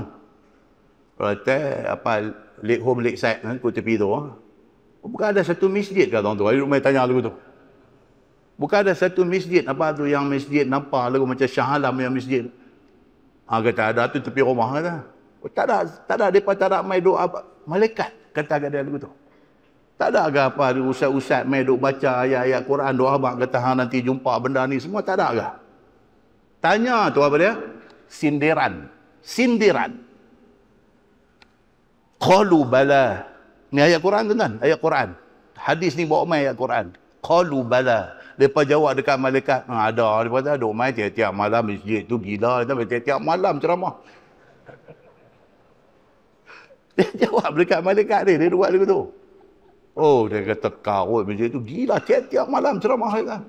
Kepala batas apa, lake home lake side kan, ku tepi tu. Bukan ada satu masjid ke tuan-tuan? Duk mai tanya dulu tu. Bukan ada satu masjid, apa tu yang masjid nampak lagu macam Shah Alam yang masjid. Kata ada tu tepi rumah kata. Tak ada depa tak ada mai doa apa. Malaikat kata kat dia lagu tu. Tak ada ke apa ustaz-ustaz mai duk baca ayat-ayat Quran doa abang kata hang nanti jumpa benda ni semua, tak ada ke? Tanya tu apa dia? Sindiran. Qalu bala. Ni ayat Quran tuan, ayat Quran. Hadis ni bawa mai ayat Quran. Qalu bala. Mereka jawab dekat malaikat, ada. Mereka kata, duk main tiap-tiap malam masjid tu gila. Tiap-tiap malam ceramah. Dia jawab dekat malaikat ni, dia buat lagu tu. Oh, dia kata, kau masjid tu gila. Tiap-tiap malam ceramah.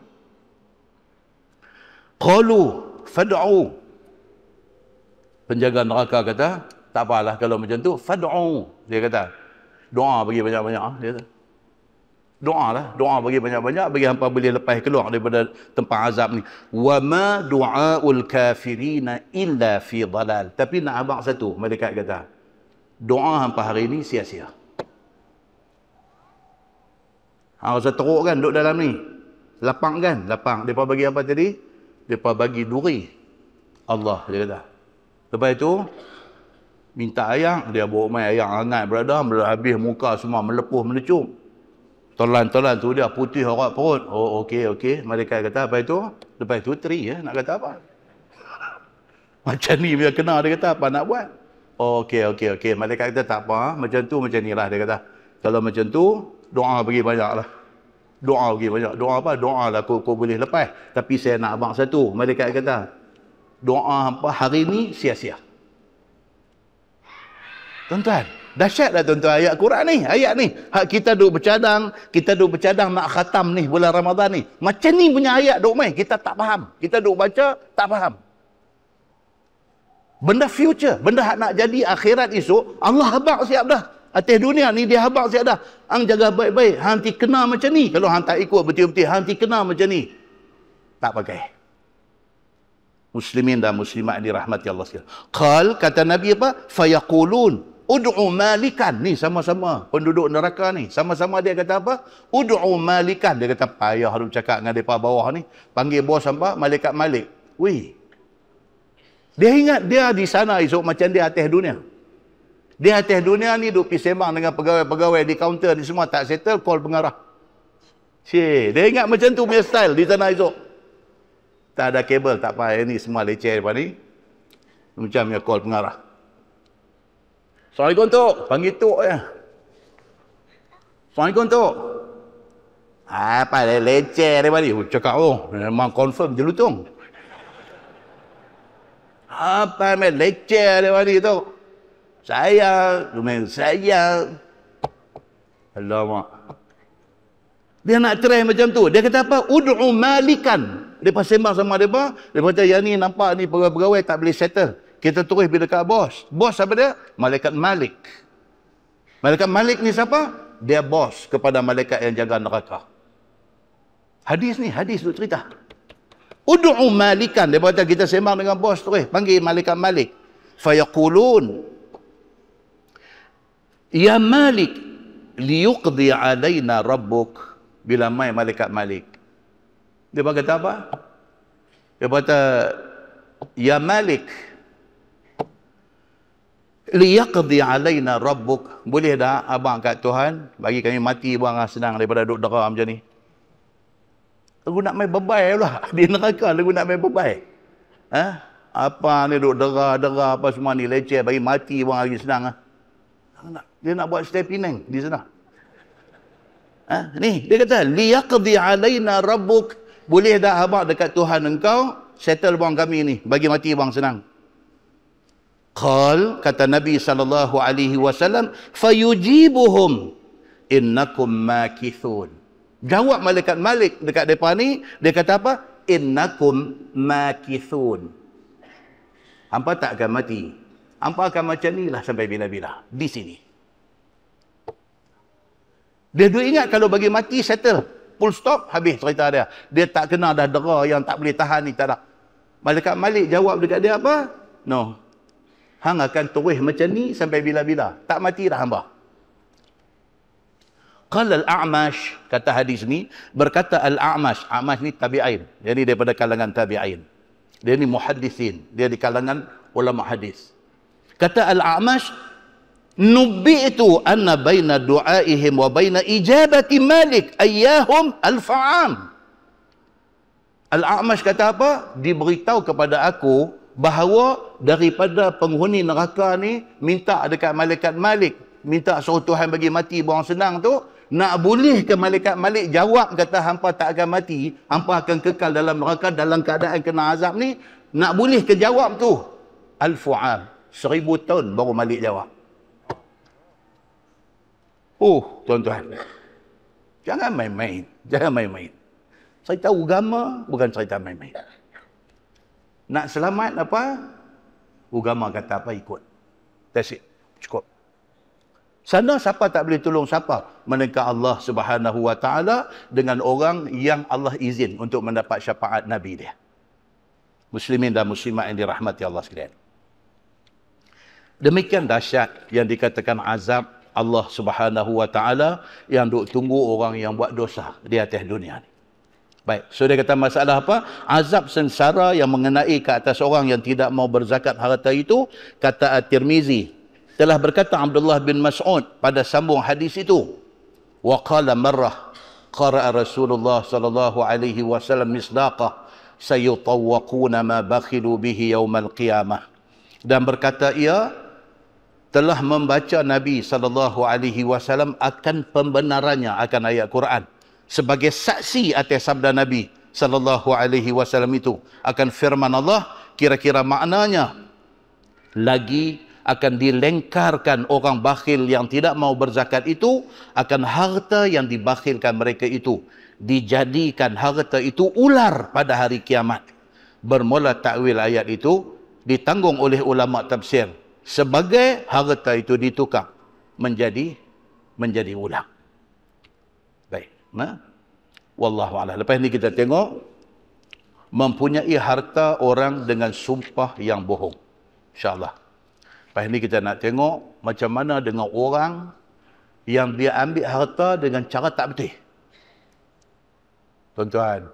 Qalu fad'u. Penjaga neraka kata, tak apalah kalau macam tu, fad'u. Dia kata, doa bagi banyak-banyak. Dia kata, Doa lah. Doa bagi banyak-banyak, bagi hampa boleh lepas keluar daripada tempat azab ni. Wa ma du'aul kafirina illa fi dhalal. Tapi nak abang satu, malaikat kata, doa hampa hari ni sia-sia. Rasa teruk kan duduk dalam ni. Lapang kan? Lapang. Mereka bagi apa tadi? Mereka bagi duri. Allah, dia kata. Lepas itu, minta air, dia bawa main air hangat berada, habis muka semua melepuh, melecup. Tolan-tolan tu dia putih orat perut. Oh, okey. Malaikat kata, lepas itu teri ya, nak kata apa? Macam ni dia kena, dia kata, apa nak buat? Oh, okey. Malaikat kata, tak apa, macam tu, macam ni lah, dia kata. Kalau macam tu, doa bagi banyak lah. Doa bagi banyak. Doa apa? Doa lah kau boleh lepas. Tapi saya nak abang satu. Malaikat kata, doa apa hari ni sia-sia. Tuan-tuan, dahsyat dah tuan-tuan ayat Quran ni. Ayat ni. Hak kita duk bercadang nak khatam ni bulan Ramadan ni. Macam ni punya ayat duk main. Kita tak faham. Kita duk baca, tak faham. Benda future. Benda hak nak jadi akhirat esok, Allah habaq siap dah. Atas dunia ni dia habaq siap dah. Hang jaga baik-baik. Hang ti kena macam ni. Kalau hang tak ikut betul-betul, hang ti kena macam ni. Tak pakai. Muslimin dan muslimat dirahmati Allah sekalian. Qal, kata Nabi apa? Fayaqulun ud'u malikan. Ni sama-sama penduduk neraka ni. Sama-sama dia kata apa? Ud'u malikan. Dia kata payah duk cakap dengan depa bawah ni. Panggil bos apa? Malaikat Malik. Weh. Dia ingat dia di sana esok macam dia atas dunia. Dia atas dunia ni duk pergi sembang dengan pegawai-pegawai di kaunter ni semua tak settle, call pengarah. Cik, dia ingat macam tu punya style di sana esok. Tak ada kabel, tak apa. Ini semua leceh depan ni. Macam punya call pengarah. Assalamualaikum Tok. Panggil Tok ya. Assalamualaikum Tok. Apa dia leceh depan ni? Cakap memang confirm jelutung. Apa main leceh depan ni Tok? Saya. Alamak. Dia nak try macam tu. Dia kata apa? Ud'u malikan. Dia sembang sama mereka. Dia kata, yang ni nampak ni pegawai tak boleh settle. Kita terus pergi dekat bos. Bos siapa dia? Malaikat Malik. Malaikat Malik ni siapa? Dia bos kepada malaikat yang jaga neraka. Hadis ni, hadis tu cerita. Ud'u malikan. Dia kata, kita sembang dengan bos terus. Panggil malaikat Malik. Fayaqulun. Ya Malik, liyuqdi alaina rabbuk. Bila mai malaikat Malik, dia kata apa? Dia kata, ya Malik, liyaqdi alaina rabbuk. Boleh dah abang kat Tuhan bagi kami mati buang senang daripada duduk dera macam ni. Lagu nak main bebai pula. Di neraka lagu nak main bebai. Apa ni duduk dera apa semua ni leceh, bagi mati buang lagi senang. Dia nak buat stay Penang di sana. Ni dia kata, liyaqdi alaina rabbuk. Boleh dah abang dekat Tuhan engkau settle buang kami ni, bagi mati buang senang. Qal, kata Nabi SAW, fayujibuhum innakum makithun. Jawab malaikat Malik dekat depa ni, dia kata apa? Innakum makithun. Hampa tak akan mati. Hampa akan macam ni lah sampai bila-bila. Di sini. Dia ingat kalau bagi mati settle. Full stop, habis cerita dia. Dia tak kena dah dera yang tak boleh tahan ni, tak ada. Malaikat Malik jawab dekat dia apa? No. Hang akan terus macam ni sampai bila-bila. Tak mati dah hamba. Qala al-A'mash, kata hadis ni, berkata al-A'mash. A'mash ni tabi'in. Jadi daripada kalangan tabi'in. Dia ni muhaddisin. Dia di kalangan ulama hadis. Kata al-A'mash, nubbi'tu anna baina du'aihim wa baina ijabati Malik ayyahum al-fa'am. Al-A'mash kata apa? Diberitahu kepada aku bahawa daripada penghuni neraka ni minta dekat malaikat Malik, minta suruh Tuhan bagi mati buang senang tu, nak boleh ke malaikat Malik jawab kata hampa tak akan mati, hampa akan kekal dalam neraka dalam keadaan kena azab ni, nak boleh ke jawab tu? Al-Fu'am. 1000 tahun baru Malik jawab. Tuan-tuan. Jangan main-main. Jangan main-main. Cerita agama bukan cerita main-main. Nak selamat apa? Agama kata apa ikut. That's it. Cukup. Sana siapa tak boleh tolong siapa? Melainkan Allah Subhanahu wa taala dengan orang yang Allah izin untuk mendapat syafaat Nabi dia. Muslimin dan muslimat yang dirahmati Allah sekalian. Demikian dahsyat yang dikatakan azab Allah Subhanahu wa taala yang duk tunggu orang yang buat dosa di atas dunia ni. Baik, so dia kata masalah apa? Azab sengsara yang mengenai ke atas orang yang tidak mau berzakat harta itu, kata At-Tirmizi, telah berkata Abdullah bin Mas'ud pada sambung hadis itu, wa qala marrah qara'a Rasulullah sallallahu alaihi wasallam misdaqah sayutawwaquna ma bakhilu bihi yaumal qiyamah. Dan berkata ia telah membaca Nabi sallallahu alaihi wasallam akan pembenarannya akan ayat Quran sebagai saksi atas sabda Nabi sallallahu alaihi wasallam itu akan firman Allah, kira-kira maknanya lagi akan dilengkarkan orang bakhil yang tidak mau berzakat itu akan harta yang dibakhilkan mereka itu, dijadikan harta itu ular pada hari kiamat. Bermula takwil ayat itu ditanggung oleh ulama tafsir sebagai harta itu ditukar menjadi ular. Baik, wallahu a'lam. Lepas ni kita tengok mempunyai harta orang dengan sumpah yang bohong. InsyaAllah. Lepas ni kita nak tengok macam mana dengan orang yang dia ambil harta dengan cara tak betul. Tuan-tuan,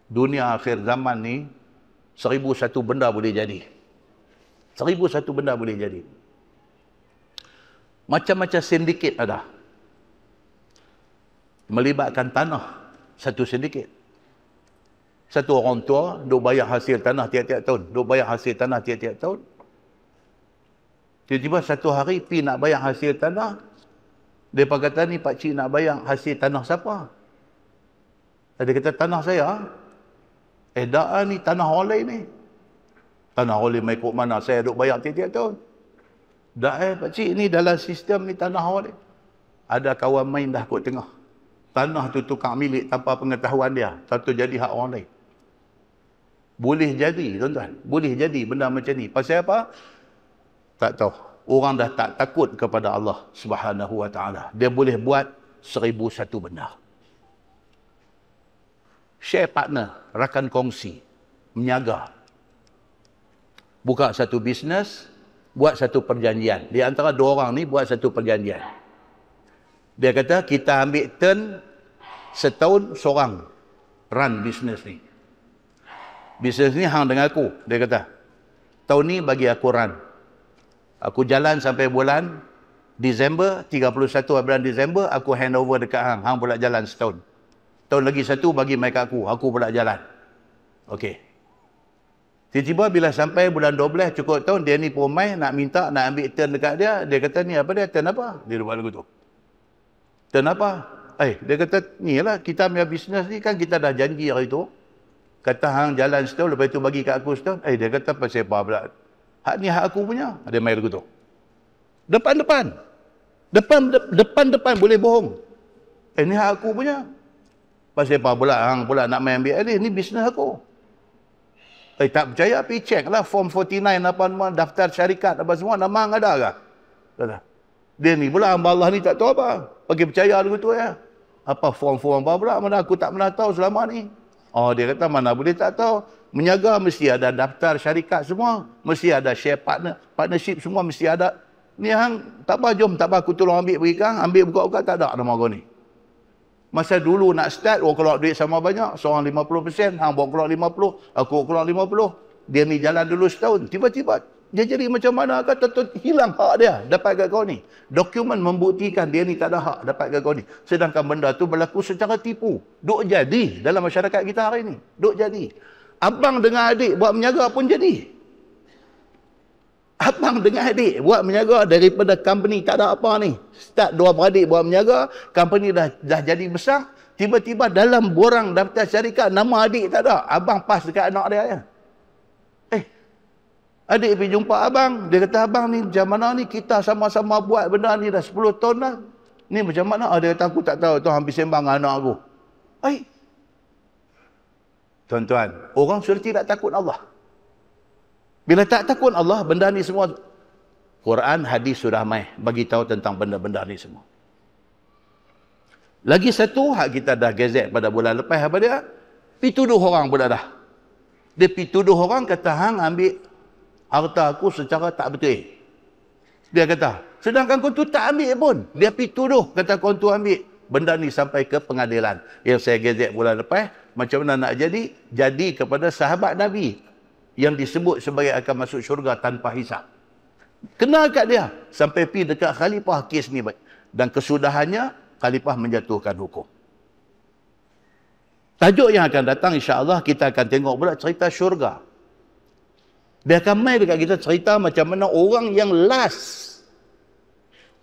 dunia akhir zaman ni 1001 benda boleh jadi. 1001 benda boleh jadi. Macam-macam sindiket ada. Melibatkan tanah, satu sindiket. Satu orang tua duk bayar hasil tanah tiap-tiap tahun, duk bayar hasil tanah tiap-tiap tahun. Tiba-tiba satu hari pi nak bayar hasil tanah, mereka kata ni pak cik nak bayar hasil tanah siapa? Dia kata tanah saya. Dah ni tanah orang lain ni. Tanah orang lain ikut mana saya duk bayar tiap-tiap tahun. Dah pak cik ni dalam sistem ni tanah orang lain. Ada kawan main dah kot tengah. Tanah tu tukar milik tanpa pengetahuan dia. Satu jadi hak orang lain. Boleh jadi tuan-tuan. Boleh jadi benda macam ni. Pasal apa? Tak tahu. Orang dah tak takut kepada Allah Subhanahu wa taala. Dia boleh buat 1001 benda. Share partner, rakan kongsi, menyaga. Buka satu bisnes, buat satu perjanjian. Di antara dua orang ni buat satu perjanjian. Dia kata kita ambil turn setahun seorang run bisnes ni. Bisnes ni hang dengan aku. Dia kata tahun ni bagi aku run. Aku jalan sampai bulan Disember, 31 bulan Disember, aku hand over dekat hang. Hang pula jalan setahun. Tahun lagi satu bagi mai kat aku pula jalan. Okey. Tiba-tiba bila sampai bulan 12 cukup tahun, dia ni pun mai nak minta nak ambil turn dekat dia. Dia kata ni apa dia? Turn apa? Dia buat lagu tu. Turn apa? Dia kata ni lah kita punya bisnes ni kan kita dah janji hari tu. Kata hang jalan setahun, lepas tu bagi kat aku setahun. Dia kata pasal apa pula? Hak ni hak aku punya. Dia main lagu tu. Depan-depan boleh bohong. Ni hak aku punya. Pasal apa pula hang pula nak main ambil ni bisnes aku. Tak percaya pergi check lah form 49 apa nama daftar syarikat apa semua nama hang ada ke? Dia ni pula hamba Allah ni tak tahu apa. Pergi percaya lagu tu ya. Apa form-form apa pula mana aku tak pernah tahu selama ni. Dia kata mana boleh tak tahu. Menyaga mesti ada daftar syarikat semua. Mesti ada share partnership semua mesti ada. Ni hang tak apa jom tak apa aku tolong ambil pergi kang. Ambil buka-buka tak ada nama kau ni. Masa dulu nak start orang keluar duit sama banyak. Seorang 50%. Hang bawa keluar 50. Aku keluar 50. Dia ni jalan dulu setahun. Tiba-tiba dia jadi macam mana kata hilang hak dia dapat kat kau ni. Dokumen membuktikan dia ni tak ada hak dapat kat kau ni. Sedangkan benda tu berlaku secara tipu. Duk jadi dalam masyarakat kita hari ni. Duk jadi. Abang dengan adik buat menyaga pun jadi. Abang dengan adik buat menyaga daripada company tak ada apa ni. Start dua beradik buat menyaga, company dah jadi besar. Tiba-tiba dalam borang daftar syarikat nama adik tak ada. Abang pas dekat anak dia ya. Adik pergi jumpa abang. Dia kata abang ni macam mana ni kita sama-sama buat benda ni dah 10 tahun dah. Ni macam mana? Dia kata aku tak tahu tu hampir sembang anak aku. Tuan-tuan, orang sudah tidak takut Allah. Bila tak takut Allah, benda ni semua Quran, hadis sudah mai bagi tahu tentang benda-benda ni semua. Lagi satu hak kita dah gazet pada bulan lepas apa dia? Pi tuduh orang pula dah. Dia pi tuduh orang kata hang ambil harta aku secara tak betul. Dia kata, sedangkan kau tu tak ambil pun. Dia pi tuduh kata kau tu ambil. Benda ni sampai ke pengadilan. Yang saya gazet bulan lepas, macam mana nak jadi? Jadi kepada sahabat Nabi yang disebut sebagai akan masuk syurga tanpa hisab. Kena kat dia. Sampai pi dekat khalifah kes ni. Dan kesudahannya, khalifah menjatuhkan hukum. Tajuk yang akan datang, insya-Allah kita akan tengok pula cerita syurga. Dia akan main dekat kita cerita macam mana orang yang last.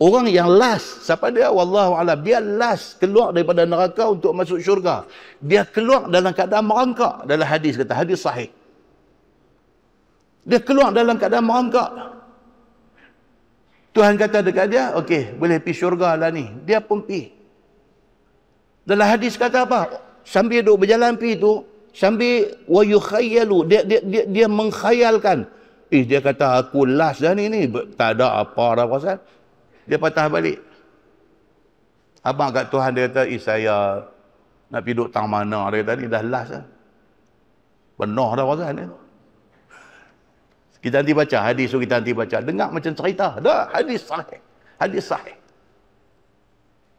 Orang yang last. Siapa dia? Wallahualam. Dia last keluar daripada neraka untuk masuk syurga. Dia keluar dalam keadaan merangkak. Dalam hadis kata, hadis sahih. Dia keluar dalam keadaan merangkak. Tuhan kata dekat dia, okey, boleh pergi syurga lah ni. Dia pun pergi. Dalam hadis kata apa? Sambil duduk berjalan pergi tu, sambil wa yukhayyalu, dia mengkhayalkan. Dia kata aku last dah ni, tak ada apa dah pasal. Dia patah balik. Abang kat Tuhan dia kata, saya nak pergi duduk tang mana? Dia kata ni dah last dah. Penuh dah pasal ni. Kita nanti baca hadis tu, kita nanti baca. Dengar macam cerita. Dah, hadis sahih. Hadis sahih.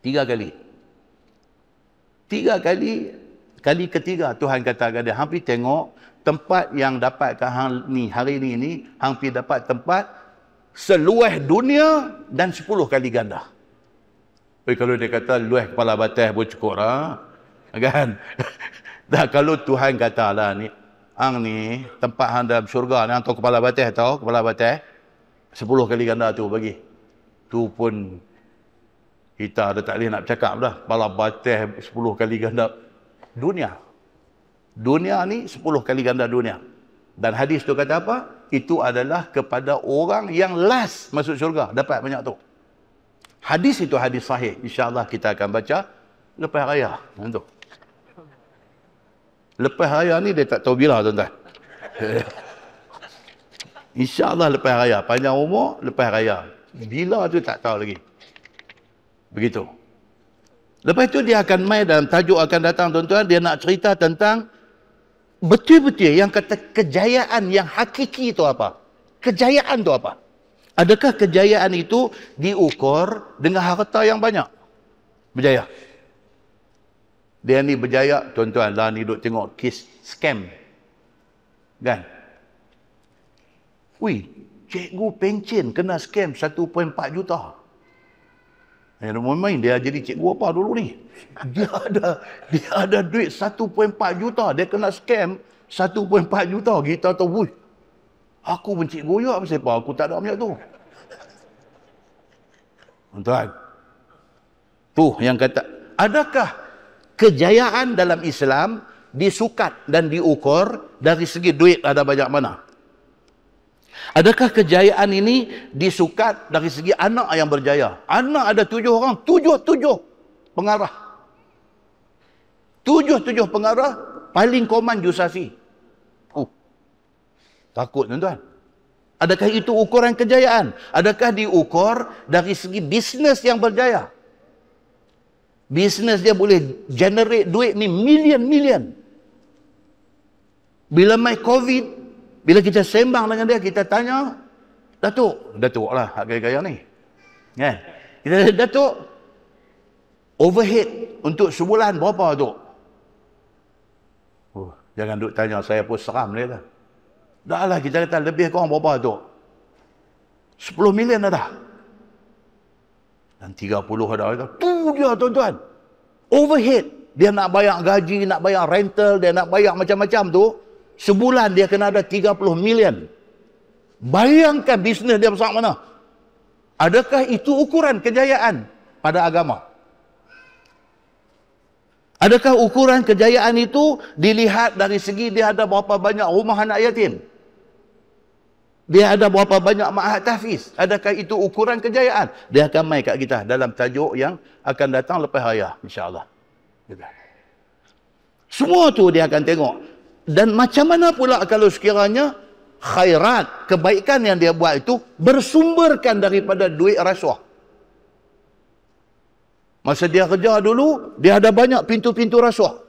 3 kali. 3 kali. Kali ketiga Tuhan kata kepada dia, hang pergi tengok tempat yang dapat kat hang ni hari ni, hang pergi dapat tempat seluas dunia dan 10 kali ganda. Tapi kalau dia kata luas kepala batas pun cukup lah. Kan? Dah kalau Tuhan kata lah ni, hang ni tempat hang dalam syurga ni, hang tahu kepala batas tahu, kepala batas 10 kali ganda tu bagi. Tu pun kita dah tak boleh nak bercakap dah. Kepala batas 10 kali ganda dunia. Dunia ni 10 kali ganda dunia. Dan hadis tu kata apa? Itu adalah kepada orang yang last masuk syurga. Dapat banyak tu. Hadis itu hadis sahih. InsyaAllah kita akan baca lepas raya. Itu. Lepas raya ni dia tak tahu bila tuan-tuan. InsyaAllah lepas raya. Panjang umur, lepas raya. Bila tu tak tahu lagi. Begitu. Lepas tu dia akan main dalam tajuk akan datang tuan-tuan. Dia nak cerita tentang betul-betul yang kata kejayaan yang hakiki itu apa? Kejayaan itu apa? Adakah kejayaan itu diukur dengan harta yang banyak? Berjaya. Dia ni berjaya, tuan-tuan lah ni duk tengok kes scam. Kan? Wih, cikgu pencen kena scam 1.4 juta. Main dia jadi cikgu apa dulu ni? Dia ada duit 1.4 juta. Dia kena scam 1.4 juta. Kita tahu, wih, aku pun cikgu juga. Kenapa aku tak ada macam tu? Tuan, tu yang kata, adakah kejayaan dalam Islam disukat dan diukur dari segi duit ada banyak mana? Adakah kejayaan ini disukat dari segi anak yang berjaya? Anak ada 7 orang, 7 pengarah. 7 pengarah, paling koman Jusasi. Takut tuan-tuan. Adakah itu ukuran kejayaan? Adakah diukur dari segi bisnes yang berjaya? Bisnes dia boleh generate duit ni million. Bila mai COVID, bila kita sembang dengan dia, kita tanya, Datuk lah, hak gaya-gaya ni. Kan? Kita tanya, Datuk, overhead untuk sebulan berapa, Datuk? Jangan duk tanya, saya pun seram dia dah. Dah lah, kita kata lebih kurang berapa, Datuk? 10 million dah. Dan 30 ada. Tu dia, tuan-tuan. Overhead. Dia nak bayar gaji, nak bayar rental, dia nak bayar macam-macam tu. Sebulan dia kena ada 30 million. Bayangkan bisnes dia besar mana. Adakah itu ukuran kejayaan pada agama? Adakah ukuran kejayaan itu dilihat dari segi dia ada berapa banyak rumah anak yatim? Dia ada berapa banyak ma'had tahfiz? Adakah itu ukuran kejayaan? Dia akan main kat kita dalam tajuk yang akan datang lepas raya, insya-Allah. Semua tu dia akan tengok. Dan macam mana pula kalau sekiranya khairat, kebaikan yang dia buat itu bersumberkan daripada duit rasuah. Masa dia kerja dulu, dia ada banyak pintu-pintu rasuah.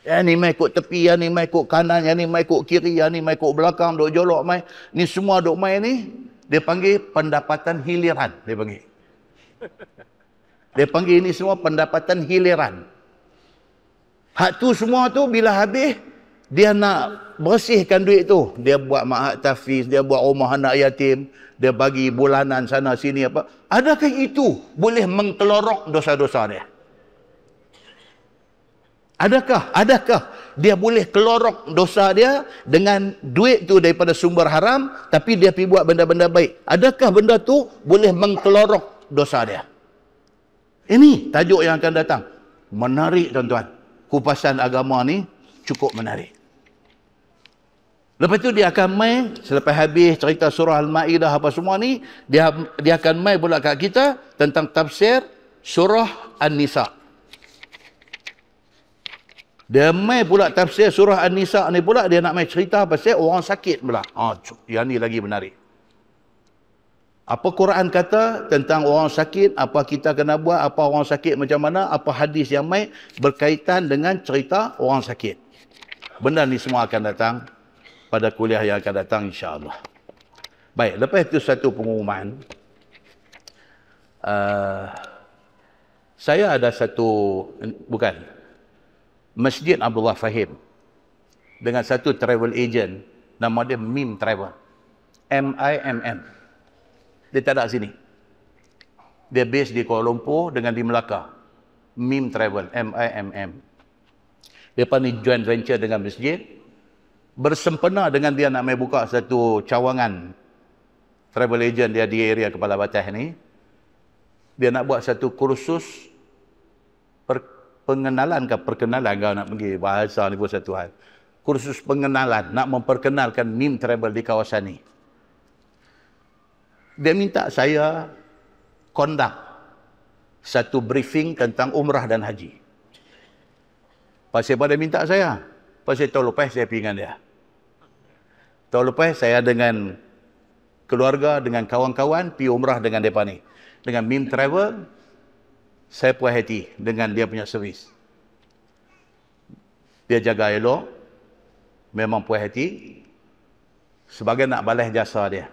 Yang ni mai ikut tepi, yang ni mai ikut kanan, yang ni mai ikut kiri, yang ni mai ikut belakang, duk jolok mai. Ni semua duk mai ni, dia panggil pendapatan hiliran. Dia panggil ini semua pendapatan hiliran. Hak tu semua tu bila habis, dia nak bersihkan duit tu. Dia buat ma'had tahfiz, dia buat rumah anak yatim, dia bagi bulanan sana sini apa. Adakah itu boleh mengkelorok dosa-dosa dia? Adakah dia boleh kelorok dosa dia dengan duit tu daripada sumber haram, tapi dia pergi buat benda-benda baik? Adakah benda tu boleh mengkelorok dosa dia? Ini tajuk yang akan datang. Menarik tuan-tuan. Kupasan agama ni cukup menarik. Lepas tu dia akan main, selepas habis cerita surah Al-Ma'idah apa semua ni, dia akan main pula kat kita tentang tafsir surah An-Nisa. Dia main pula tafsir surah An-Nisa ni pula, dia nak main cerita pasal orang sakit pula. Yang ni lagi menarik. Apa Quran kata tentang orang sakit, apa kita kena buat, apa orang sakit macam mana, apa hadis yang main berkaitan dengan cerita orang sakit. Benda ni semua akan datang pada kuliah yang akan datang insya-Allah. Baik, lepas itu satu pengumuman. Saya ada Masjid Abdullah Fahim dengan satu travel agent, nama dia Mim Travel. MIMM. Dia tak ada sini. Dia base di Kuala Lumpur dengan di Melaka. Mim Travel, MIMM. Depa ni joint venture dengan masjid. Bersempena dengan dia nak mai buka satu cawangan travel agent dia di area Kepala Batas ni. Dia nak buat satu kursus perkenalan nak pergi bahasa ni pun satu hal. Kursus pengenalan, nak memperkenalkan Mim Travel di kawasan ni. Dia minta saya conduct satu briefing tentang umrah dan haji. Pasal pada minta saya, pasal tahun lepas saya pergi dengan dia. Tahun lepas saya dengan keluarga, dengan kawan-kawan pergi umrah dengan mereka ni. Dengan Mim Travel, saya puas hati dengan dia punya servis. Dia jaga elok, memang puas hati. Sebagai nak balas jasa dia.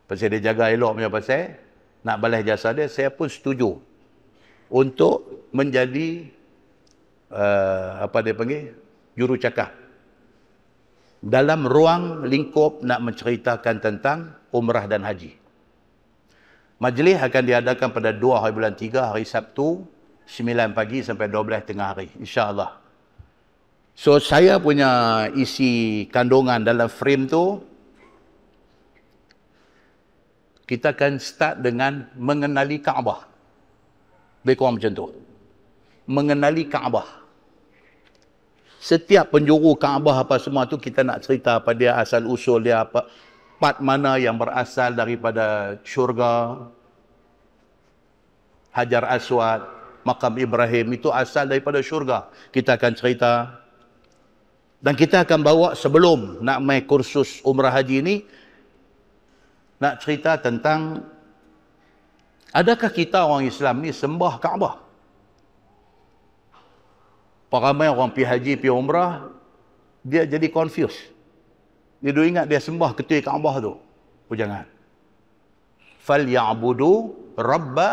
Pasal dia jaga elok punya pasal, nak balas jasa dia, saya pun setuju untuk menjadi jurucakap dalam ruang lingkup nak menceritakan tentang umrah dan haji. Majlis akan diadakan pada 2 hari bulan 3, hari Sabtu, 9 pagi sampai 12 tengah hari, insya-Allah. So saya punya isi kandungan dalam frame tu, kita akan start dengan mengenali Kaabah. Lebih kurang macam tu. Mengenali Kaabah. Setiap penjuru Kaabah apa semua tu kita nak cerita apa dia, asal usul dia apa, part mana yang berasal daripada syurga, Hajar Aswad, Makam Ibrahim itu asal daripada syurga. Kita akan cerita. Dan kita akan bawa sebelum nak main kursus umrah haji ni, nak cerita tentang adakah kita orang Islam ni sembah Kaabah? Ramai orang pergi haji, pergi umrah, dia jadi confused. Dia duk ingat dia sembah ketua Kaabah tu. Jangan. Falyabudu rabba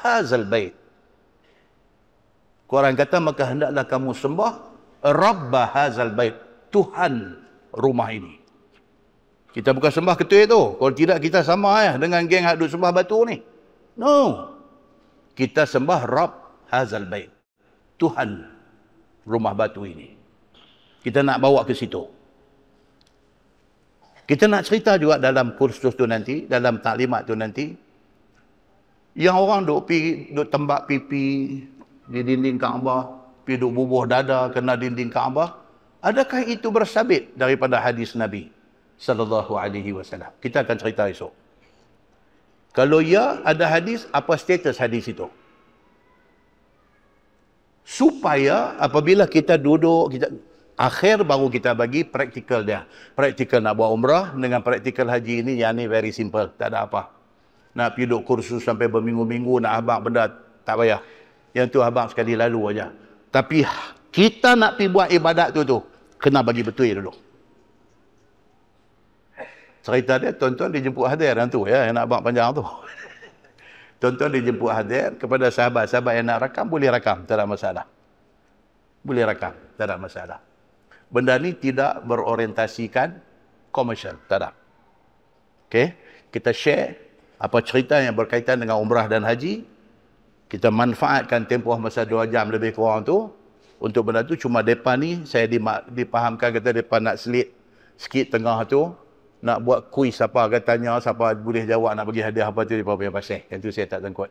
hazal bait. Quran kata maka hendaklah kamu sembah rabba hazal bait, Tuhan rumah ini. Kita bukan sembah ketua tu. Kalau tidak kita sama dengan geng hak duk sembah batu ni. No. Kita sembah Rabb hazal bait, Tuhan rumah batu ini. Kita nak bawa ke situ. Kita nak cerita juga dalam kursus tu nanti, dalam taklimat tu nanti, yang orang duk tembak pipi di dinding Kaabah, pergi duk bubuh dada kena dinding Kaabah, adakah itu bersabit daripada hadis Nabi sallallahu alaihi wasallam? Kita akan cerita esok. Kalau ya ada hadis, apa status hadis itu? Supaya apabila kita duduk, Akhir baru kita bagi praktikal dia. Praktikal nak buat umrah dengan praktikal haji ini yang ni very simple. Tak ada apa. Nak pergi duduk kursus sampai berminggu-minggu nak abang benda tak payah. Yang tu abang sekali lalu aja. Tapi kita nak pergi buat ibadat tu kena bagi betul dulu. Cerita dia tuan-tuan dijemput hadir yang tu ya, yang nak abang panjang tu. Tuan-tuan dijemput hadir kepada sahabat-sahabat yang nak rakam boleh rakam, tak ada masalah. Boleh rakam, tak ada masalah. Benda ni tidak berorientasikan komersial, tak ada. Okey, kita share apa cerita yang berkaitan dengan umrah dan haji. Kita manfaatkan tempoh masa 2 jam lebih kurang tu untuk benda tu. Cuma depa ni saya dipahamkan kata depa nak selit sikit tengah tu, nak buat kuis apa katanya, siapa boleh jawab nak bagi hadiah apa tu depa punya pasal. Yang tu saya tak sangkut.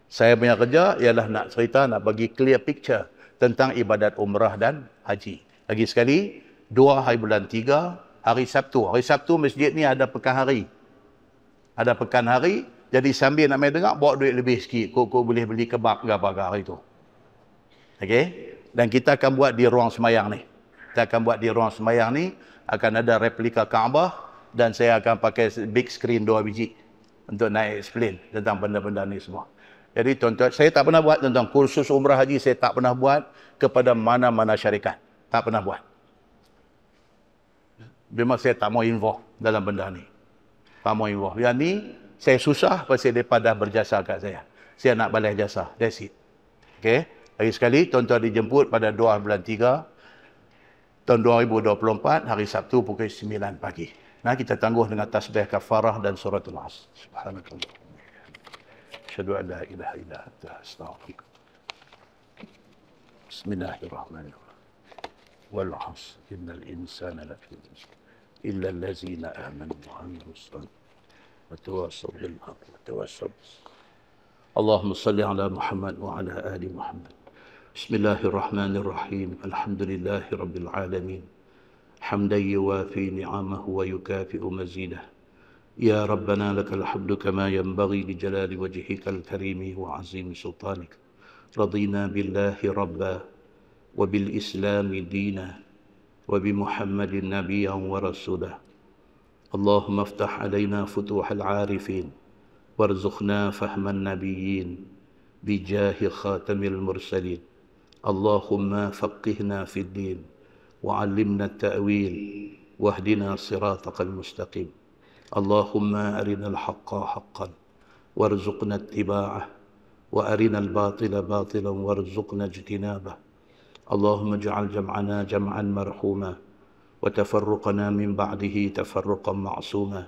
Saya punya kerja ialah nak cerita, nak bagi clear picture tentang ibadat umrah dan haji. Lagi sekali, 2 hari bulan 3, hari Sabtu. Hari Sabtu masjid ni ada pekan hari. Ada pekan hari, jadi sambil nak main dengar, bawa duit lebih sikit. Kok boleh beli kebab ke apa ke hari tu. Okey? Dan kita akan buat di ruang semayang ni. Kita akan buat di ruang semayang ni, akan ada replika Kaabah dan saya akan pakai big screen 2 biji untuk naik explain tentang benda-benda ni semua. Jadi tuan-tuan, saya tak pernah buat tentang kursus umrah haji, saya tak pernah buat kepada mana-mana syarikat. Tak pernah buat. Memang saya tak mau involve dalam benda ni. Tak mau involve. Yang ni, saya susah pasal mereka dah berjasa kat saya. Saya nak balas jasa. That's it. Okay. Lagi sekali, tuan-tuan dijemput pada 2 bulan 3, tahun 2024, hari Sabtu pukul 9 pagi. Nah, kita tangguh dengan tasbih kafarah dan suratul As. Subhanakallah. Asyhadu an la ilaha illa anta astaghfiruka. Bismillahirrahmanirrahim. Wal 'asr innal insana lafi khusr illa allazina amanu wa 'amilus salihati wa tawassaw bil haqqi wa tawassaw. Allahumma shalli ala Muhammad wa ala ali Muhammad. Bismillahirrahmanirrahim. Alhamdulillahi rabbil alamin. حمدا يوافي نعمه ويكافئ مزيده يا ربنا لك الحمد كما ينبغي لجلال وجهك الكريم وعظيم سلطانك رضينا بالله ربا وبالإسلام دينا وبمحمد نبيا ورسولا اللهم افتح علينا فتوح العارفين وارزقنا فهم النبيين بجاه خاتم المرسلين اللهم فقهنا في الدين وعلمنا التأويل واهدنا صراطك المستقيم اللهم أرنا الحق حقا وارزقنا اتباعه وأرنا الباطل باطلا وارزقنا اجتنابه اللهم اجعل جمعنا جمعا مرحوما وتفرقنا من بعده تفرقا معصوما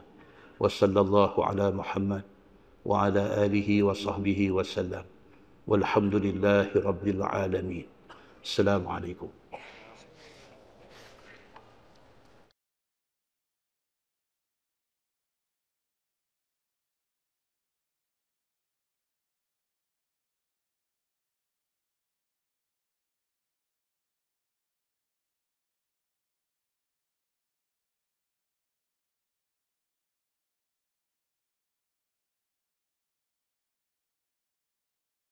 وصلى الله على محمد وعلى آله وصحبه وسلم والحمد لله رب العالمين. السلام عليكم.